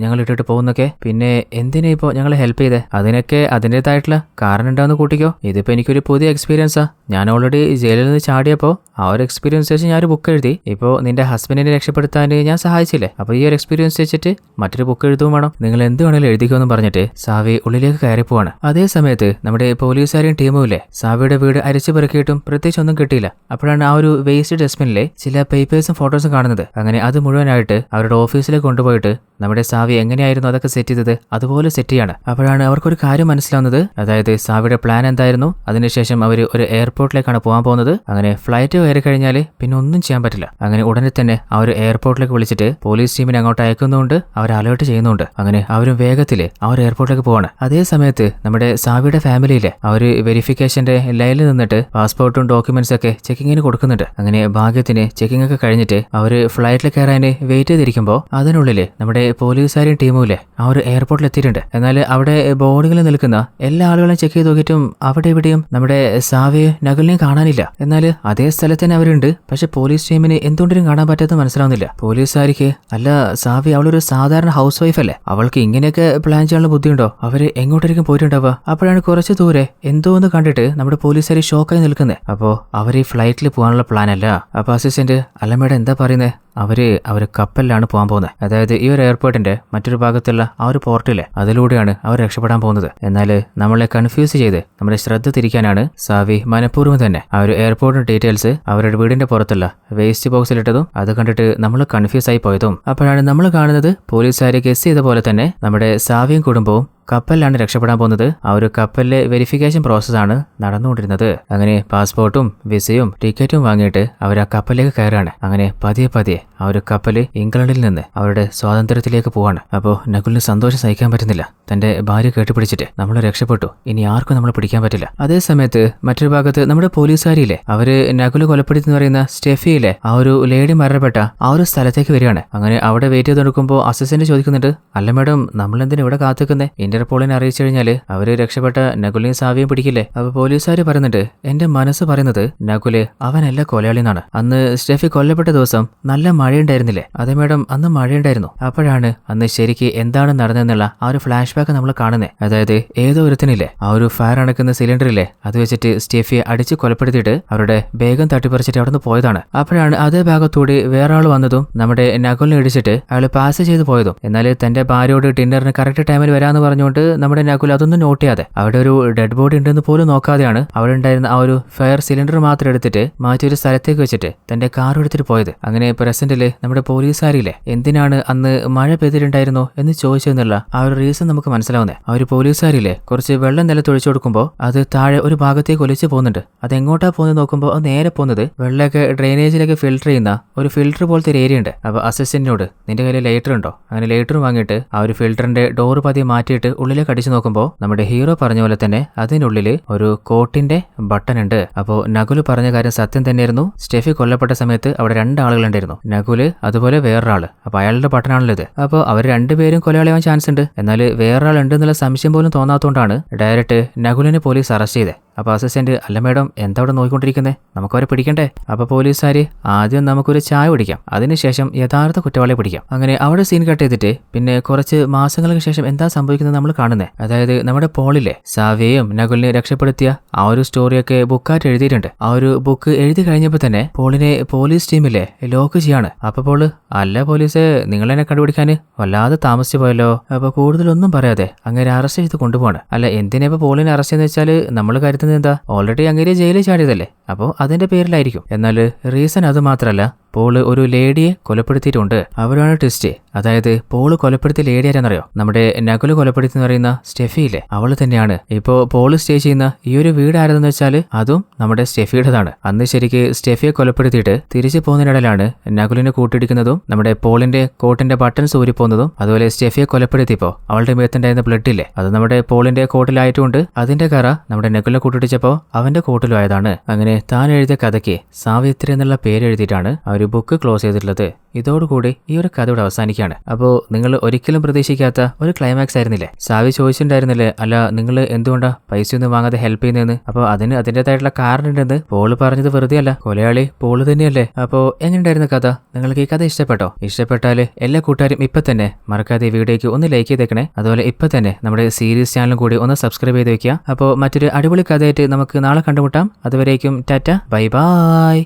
S1: ഞങ്ങൾ ഇട്ടിട്ട് പോകുന്നൊക്കെ, പിന്നെ എന്തിനാ ഇപ്പോൾ ഞങ്ങളെ ഹെൽപ്പ് ചെയ്തേ? അതിനൊക്കെ അതിൻ്റെതായിട്ടുള്ള കാരണം ഉണ്ടാവുന്ന കൂട്ടിക്കോ. ഇതിപ്പോ എനിക്കൊരു പുതിയ എക്സ്പീരിയൻസാ. ഞാൻ ഓൾറെഡി ജയിലിൽ നിന്ന് ചാടിയപ്പോൾ ആ ഒരു എക്സ്പീരിയൻസ് വെച്ച് ഞാൻ ഒരു ബുക്ക് എഴുതി. ഇപ്പോൾ നിന്റെ ഹസ്ബൻഡിനെ രക്ഷപ്പെടുത്താൻ ഞാൻ സഹായിച്ചില്ലേ, അപ്പോൾ ഈ ഒരു എക്സ്പീരിയൻസ് വെച്ചിട്ട് മറ്റൊരു ബുക്ക് എഴുതുകയും വേണം, നിങ്ങൾ എന്ത് വേണമെങ്കിലും എഴുതിക്കുമെന്ന് പറഞ്ഞിട്ട് സാവി ഉള്ളിലേക്ക് കയറി പോവാണ്. അതേ സമയത്ത് നമ്മുടെ പോലീസുകാരെയും ടീമും ഇല്ലേ, സാവിയുടെ വീട് അരിച്ചു പെറുക്കിയിട്ടും പ്രത്യേകിച്ച് ഒന്നും കിട്ടിയില്ല. അപ്പോഴാണ് ആ ഒരു വേസ്റ്റ് ഡസ്റ്റ്ബിനിലെ ചില പേപ്പേഴ്സും ഫോട്ടോസും കാണുന്നത്. അങ്ങനെ അത് മുഴുവനായിട്ട് അവരുടെ ഓഫീസിലേക്ക് കൊണ്ടുപോയിട്ട് നമ്മുടെ സാവി എങ്ങനെയായിരുന്നു അതൊക്കെ സെറ്റ് ചെയ്തത് അതുപോലെ സെറ്റ് ചെയ്യാണ്. അപ്പോഴാണ് അവർക്കൊരു കാര്യം മനസ്സിലാവുന്നത്, അതായത് സാവിയുടെ പ്ലാൻ എന്തായിരുന്നു. അതിനുശേഷം അവർ ഒരു എയർപോർട്ടിലേക്കാണ് പോകാൻ പോകുന്നത്. അങ്ങനെ ഫ്ലൈറ്റ് കയറി കഴിഞ്ഞാൽ പിന്നെ ഒന്നും ചെയ്യാൻ പറ്റില്ല. അങ്ങനെ ഉടനെ തന്നെ ആ ഒരു എയർപോർട്ടിലേക്ക് വിളിച്ചിട്ട് പോലീസ് ടീമിനെ അങ്ങോട്ട് അയക്കുന്നുണ്ട്, അവർ അലേർട്ട് ചെയ്യുന്നുണ്ട്. അങ്ങനെ അവരും വേഗത്തിൽ ആ ഒരു എയർപോർട്ടിലേക്ക് പോവാണ്. അതേ സമയത്ത് നമ്മുടെ സാവിയുടെ ഫാമിലിയിലെ ആ ഒരു വെരിഫിക്കേഷന്റെ ലൈനിൽ നിന്നിട്ട് പാസ്പോർട്ടും ഡോക്യുമെന്റ്സ് ഒക്കെ ചെക്കിങ്ങിന് കൊടുക്കുന്നുണ്ട്. അങ്ങനെ ഭാഗ്യത്തിന് ചെക്കിംഗ് ഒക്കെ കഴിഞ്ഞിട്ട് അവര് ഫ്ലൈറ്റിൽ കയറാൻ വെയിറ്റ് ചെയ്തിരിക്കുമ്പോൾ അതിനുള്ളിൽ നമ്മുടെ പോലീസുകാരെയും ടീമുമില്ലേ ആ ഒരു എയർപോർട്ടിൽ എത്തിയിട്ടുണ്ട്. എന്നാൽ അവിടെ ബോർഡിങ്ങിൽ നിൽക്കുന്ന എല്ലാ ആളുകളെയും ചെക്ക് ചെയ്ത് നോക്കിയിട്ടും അവിടെ ഇവിടെയും നമ്മുടെ സാവിയെ നകുലിനെയും കാണാനില്ല. എന്നാൽ അതേ സ്ഥലത്ത് തന്നെ അവരുണ്ട്, പക്ഷെ പോലീസ് ടീമിന് എന്തുകൊണ്ടും കാണാൻ പറ്റാത്ത മനസ്സിലാവുന്നില്ല. പോലീസുകാർക്ക് അല്ല സാവി അവളൊരു സാധാരണ ഹൗസ് വൈഫ് അല്ലേ, അവൾക്ക് ഇങ്ങനെയൊക്കെ പ്ലാൻ ചെയ്യാനുള്ള ബുദ്ധിയുണ്ടോ, അവര് എങ്ങോട്ടായിരിക്കും പോയിട്ടുണ്ടാവുക? അപ്പോഴാണ് കുറച്ച് ദൂരെ എന്തോ ഒന്ന് കണ്ടിട്ട് നമ്മുടെ പോലീസുകാർ ഷോക്കായി നിൽക്കുന്നത്. അപ്പോ അവർ ഈ ഫ്ലൈറ്റിൽ പോകാനുള്ള പ്ലാൻ അല്ല. അപ്പൊ അസിസ്റ്റന്റ് അല്ല മേഡം എന്താ പറയുന്നത്, അവര് കപ്പലിലാണ് പോകാൻ പോകുന്നത്. അതായത് ഈ ഒരു എയർപോർട്ടിന്റെ മറ്റൊരു ഭാഗത്തുള്ള ആ ഒരു പോർട്ടിലെ അതിലൂടെയാണ് അവർ രക്ഷപ്പെടാൻ പോകുന്നത്. എന്നാൽ നമ്മളെ കൺഫ്യൂസ് ചെയ്ത് നമ്മുടെ ശ്രദ്ധ തിരിക്കാനാണ് സാവി മനഃപൂർവ്വം തന്നെ ആ ഒരു എയർപോർട്ടിന്റെ ഡീറ്റെയിൽസ് അവരുടെ വീടിന്റെ പുറത്തുള്ള വേസ്റ്റ് ബോക്സിലിട്ടതും അത് കണ്ടിട്ട് നമ്മൾ കൺഫ്യൂസ് ആയി പോയതും. അപ്പോഴാണ് നമ്മൾ കാണുന്നത് പോലീസുകാരെ ഗസ് ചെയ്ത പോലെ തന്നെ നമ്മുടെ സാവിയും കുടുംബവും കപ്പലിലാണ് രക്ഷപ്പെടാൻ പോകുന്നത്. ആ ഒരു കപ്പലിലെ വെരിഫിക്കേഷൻ പ്രോസസ്സാണ് നടന്നുകൊണ്ടിരുന്നത്. അങ്ങനെ പാസ്പോർട്ടും വിസയും ടിക്കറ്റും വാങ്ങിയിട്ട് അവർ ആ കപ്പലിലേക്ക് കയറാണ്. അങ്ങനെ പതിയെ ആ ഒരു കപ്പല് ഇംഗ്ലണ്ടിൽ നിന്ന് അവരുടെ സ്വാതന്ത്ര്യത്തിലേക്ക് പോവാണ്. അപ്പോൾ നകുലിന് സന്തോഷം സഹിക്കാൻ പറ്റുന്നില്ല. തന്റെ ഭാര്യ കേട്ടുപിടിച്ചിട്ട് നമ്മൾ രക്ഷപ്പെട്ടു, ഇനി ആർക്കും നമ്മൾ പിടിക്കാൻ പറ്റില്ല. അതേ സമയത്ത് മറ്റൊരു ഭാഗത്ത് നമ്മുടെ പോലീസുകാരിയില്ലേ അവര് നകുല് കൊലപ്പെടുത്തി എന്ന് പറയുന്ന സ്റ്റെഫിയിലെ ആ ഒരു ലേഡി മരണപ്പെട്ട ആ ഒരു സ്ഥലത്തേക്ക് വരികയാണ്. അങ്ങനെ അവിടെ വെയിറ്റ് ചെയ്ത് കൊടുക്കുമ്പോൾ അസിസ്റ്റന്റ് ചോദിക്കുന്നുണ്ട്, അല്ല മേഡം നമ്മളെന്തിനാ ഇവിടെ കാത്തുനിൽക്കുന്നേ, ഇന്റർപോളിനെ അറിയിച്ചു കഴിഞ്ഞാല് അവര് രക്ഷപ്പെട്ട നകുലിനെയും സാവിയും പിടിക്കില്ലേ. അപ്പൊ പോലീസുകാര് പറയുന്നുണ്ട്, എന്റെ മനസ്സ് പറയുന്നത് നകുല് അവനല്ല കൊലയാളി എന്നാണ്. അന്ന് സ്റ്റെഫി കൊല്ലപ്പെട്ട ദിവസം നല്ല മഴയുണ്ടായിരുന്നില്ലേ? അതെ മേഡം, അന്ന് മഴയുണ്ടായിരുന്നു. അപ്പോഴാണ് അന്ന് ശരിക്ക് എന്താണ് നടന്നതെന്നുള്ള ആ ഒരു ഫ്ലാഷ് ബാക്ക് നമ്മൾ കാണുന്നത്. അതായത് ഏതോ ഒരുത്തനില്ലേ ആ ഒരു ഫയർ അണക്കുന്ന സിലിണ്ടറില്ലേ അത് വെച്ചിട്ട് സ്റ്റെഫിയെ അടിച്ച് കൊലപ്പെടുത്തിയിട്ട് അവരുടെ ബേഗം തട്ടിപ്പറിച്ചിട്ട് അവിടെ നിന്ന് പോയതാണ്. അപ്പോഴാണ് അതേ ഭാഗത്തൂടെ വേറെ ആൾ വന്നതും നമ്മുടെ നകുലിനെ ഇടിച്ചിട്ട് അയാൾ പാസ് ചെയ്ത് പോയതും. എന്നാൽ തന്റെ ഭാര്യയോട് ഡിന്നറിന് കറക്റ്റ് ടൈമിൽ വരാമെന്ന് പറഞ്ഞുകൊണ്ട് നമ്മുടെ നകുൽ അതൊന്നും നോട്ട് ചെയ്യാതെ അവിടെ ഒരു ഡെഡ് ബോഡി ഉണ്ടെന്ന് പോലും നോക്കാതെയാണ് അവിടെ ഉണ്ടായിരുന്ന ആ ഒരു ഫയർ സിലിണ്ടർ മാത്രം എടുത്തിട്ട് മാറ്റി ഒരു സ്ഥലത്തേക്ക് വെച്ചിട്ട് തന്റെ കാർ എടുത്തിട്ട് പോയത്. അങ്ങനെ പ്രസന്റില് നമ്മുടെ പോലീസുകാരില്ലേ എന്തിനാണ് അന്ന് മഴ പെയ്തിട്ടുണ്ടായിരുന്നോ എന്ന് ചോദിച്ചെന്നുള്ള ആ ഒരു റീസൺ നമുക്ക് മനസ്സിലാവുന്നേ. ആ ഒരു പോലീസുകാരില്ലേ കുറച്ച് വെള്ളം നിലത്തൊഴിച്ചു കൊടുക്കുമ്പോൾ അത് താഴെ ഒരു ഭാഗത്തേക്ക് ഒലിച്ചു പോകുന്നുണ്ട്. അത് എങ്ങോട്ടാ പോകുന്നത് നോക്കുമ്പോൾ അത് നേരെ പോകുന്നത് വെള്ളമൊക്കെ ഡ്രെയിനേജിലേക്ക് ഫിൽട്ടർ ചെയ്യുന്ന ഒരു ഫിൽട്ടർ പോലത്തെ ഒരു ഏരിയ ഉണ്ട്. അപ്പൊ അസിസ്റ്റന്റിനോട് നിന്റെ കയ്യിൽ ലൈറ്റർ ഉണ്ടോ? അങ്ങനെ ലൈറ്റർ വാങ്ങിയിട്ട് ആ ഒരു ഫിൽറ്ററിന്റെ ഡോർ പതിയെ മാറ്റിയിട്ട് ഉള്ളിലേക്ക് അടിച്ചു നോക്കുമ്പോൾ നമ്മുടെ ഹീറോ പറഞ്ഞ പോലെ തന്നെ അതിനുള്ളിൽ ഒരു കോട്ടിന്റെ ബട്ടൺ ഉണ്ട്. അപ്പോ നകുല് പറഞ്ഞ കാര്യം സത്യം തന്നെയായിരുന്നു. സ്റ്റെഫി കൊല്ലപ്പെട്ട സമയത്ത് അവിടെ 2 ആളുകളുണ്ടായിരുന്നു, നകുല് അതുപോലെ വേറൊരാള്. അപ്പൊ അയാളുടെ ബട്ടണാണല്ലോ ഇത്. അപ്പോൾ അവർ രണ്ടുപേരും കൊലയാളിയാവാൻ ചാൻസ് ഉണ്ട്. എന്നാൽ വേറൊരാൾ ഉണ്ട് എന്നുള്ള സംശയം പോലും തോന്നാത്തതുകൊണ്ടാണ് ഡയറക്റ്റ് നകുലിനെ പോലീസ് അറസ്റ്റ് ചെയ്തത്. അപ്പൊ അസിസ്റ്റന്റ്, അല്ല മേഡം എന്താ അവിടെ നോക്കിക്കൊണ്ടിരിക്കുന്നത്, നമുക്കവരെ പിടിക്കണ്ടേ? അപ്പൊ പോലീസുകാര് ആദ്യം നമുക്കൊരു ചായ കുടിക്കാം, അതിനുശേഷം യഥാർത്ഥ കുറ്റവാളിയെ പിടിക്കാം. അങ്ങനെ അവിടെ സീൻ കട്ട് ചെയ്തിട്ട് പിന്നെ കുറച്ച് മാസങ്ങൾക്ക് ശേഷം എന്താ സംഭവിക്കുന്നത് നമ്മൾ കാണുന്നത്. അതായത് നമ്മുടെ പോളിലെ സാവിയെയും നകുലിനെ രക്ഷപ്പെടുത്തിയ ആ ഒരു സ്റ്റോറിയൊക്കെ ബുക്കായിട്ട് എഴുതിയിട്ടുണ്ട്. ആ ഒരു ബുക്ക് എഴുതി കഴിഞ്ഞപ്പോൾ തന്നെ പോളിനെ പോലീസ് ടീമിലെ ലോക്ക് ചെയ്യാണ്. അപ്പൊ പോള്, അല്ല പോലീസ് നിങ്ങളെന്നെ കണ്ടുപിടിക്കാൻ വല്ലാതെ താമസിച്ചു പോയല്ലോ. അപ്പൊ കൂടുതലൊന്നും പറയാതെ അങ്ങനെ അറസ്റ്റ് ചെയ്ത് കൊണ്ടുപോവാണ്. അല്ല എന്തിനാ ഇപ്പൊ പോളിനെ അറസ്റ്റ് ചെയ്യുന്ന വെച്ചാൽ നമ്മൾ കരുതുന്നത് എന്താ, ഓൾറെഡി അങ്ങനെ ജയിലിൽ ചാടിയതല്ലേ, അപ്പോൾ അതിന്റെ പേരിലായിരിക്കും. എന്നാൽ റീസൺ അത് മാത്രമല്ല, പോള് ഒരു ലേഡിയെ കൊലപ്പെടുത്തിയിട്ടുണ്ട്. അവരാണ് ട്വിസ്റ്റ്. അതായത് പോള് കൊലപ്പെടുത്തിയ ലേഡി ആരെന്നറിയോ? നമ്മുടെ നകുല് കൊലപ്പെടുത്തി എന്ന് പറയുന്ന സ്റ്റെഫിയില്ലേ അവള് തന്നെയാണ്. ഇപ്പോ പോള് സ്റ്റേ ചെയ്യുന്ന ഈ ഒരു വീട് ആരെന്ന് വെച്ചാൽ അതും നമ്മുടെ സ്റ്റെഫിയുടേതാണ്. അന്ന് ശരിക്ക് സ്റ്റെഫിയെ കൊലപ്പെടുത്തിയിട്ട് തിരിച്ചു പോകുന്നതിനിടയിലാണ് നകുലിനെ കൂട്ടിയിടിക്കുന്നതും നമ്മുടെ പോളിന്റെ കോട്ടിന്റെ ബട്ടൺസ് ഊരിപ്പോകുന്നതും. അതുപോലെ സ്റ്റെഫിയെ കൊലപ്പെടുത്തിയപ്പോ അവളുടെ മേത്തുണ്ടായിരുന്ന ബ്ലഡ് ഇല്ലേ അത് നമ്മുടെ പോളിന്റെ കോട്ടിലായിട്ടുകൊണ്ട് അതിന്റെ കറ നമ്മുടെ നകുലിനെ കൂട്ടിയിടിച്ചപ്പോ അവന്റെ കോട്ടിലും ആയതാണ്. അങ്ങനെ താൻ എഴുതിയ കഥയ്ക്ക് സാവിത്രി എന്നുള്ള പേര് എഴുതിയിട്ടാണ് ഒരു ബുക്ക് ക്ലോസ് ചെയ്തിട്ടുള്ളത്. ഇതോടുകൂടി ഈ ഒരു കഥ ഇവിടെ അവസാനിക്കുകയാണ്. അപ്പോൾ നിങ്ങൾ ഒരിക്കലും പ്രതീക്ഷിക്കാത്ത ഒരു ക്ലൈമാക്സ് ആയിരുന്നില്ലേ? സാവി ചോദിച്ചിട്ടുണ്ടായിരുന്നില്ലേ, അല്ല നിങ്ങൾ എന്തുകൊണ്ടാ പൈസയൊന്നും വാങ്ങാതെ ഹെൽപ്പ് ചെയ്യുന്നതെന്ന്? അപ്പോൾ അതിന് അതിൻ്റെതായിട്ടുള്ള കാരണം ഉണ്ടെന്ന് പോള് പറഞ്ഞത് വെറുതെ അല്ല, കൊലയാളി പോള് തന്നെയല്ലേ. അപ്പോൾ എങ്ങനെയുണ്ടായിരുന്ന കഥ? നിങ്ങൾക്ക് ഈ കഥ ഇഷ്ടപ്പെട്ടോ? ഇഷ്ടപ്പെട്ടാൽ എല്ലാ കൂട്ടുകാരും ഇപ്പം തന്നെ മറക്കാതെ വീഡിയോയ്ക്ക് ഒന്ന് ലൈക്ക് ചെയ്തേക്കണേ. അതുപോലെ ഇപ്പം തന്നെ നമ്മുടെ സീരീസ് ചാനലും കൂടി ഒന്ന് സബ്സ്ക്രൈബ് ചെയ്ത് വെക്കുക. അപ്പോൾ മറ്റൊരു അടിപൊളി കഥയായിട്ട് നമുക്ക് നാളെ കണ്ടുമുട്ടാം. അതുവരേക്കും ടാറ്റ, ബൈ ബൈ.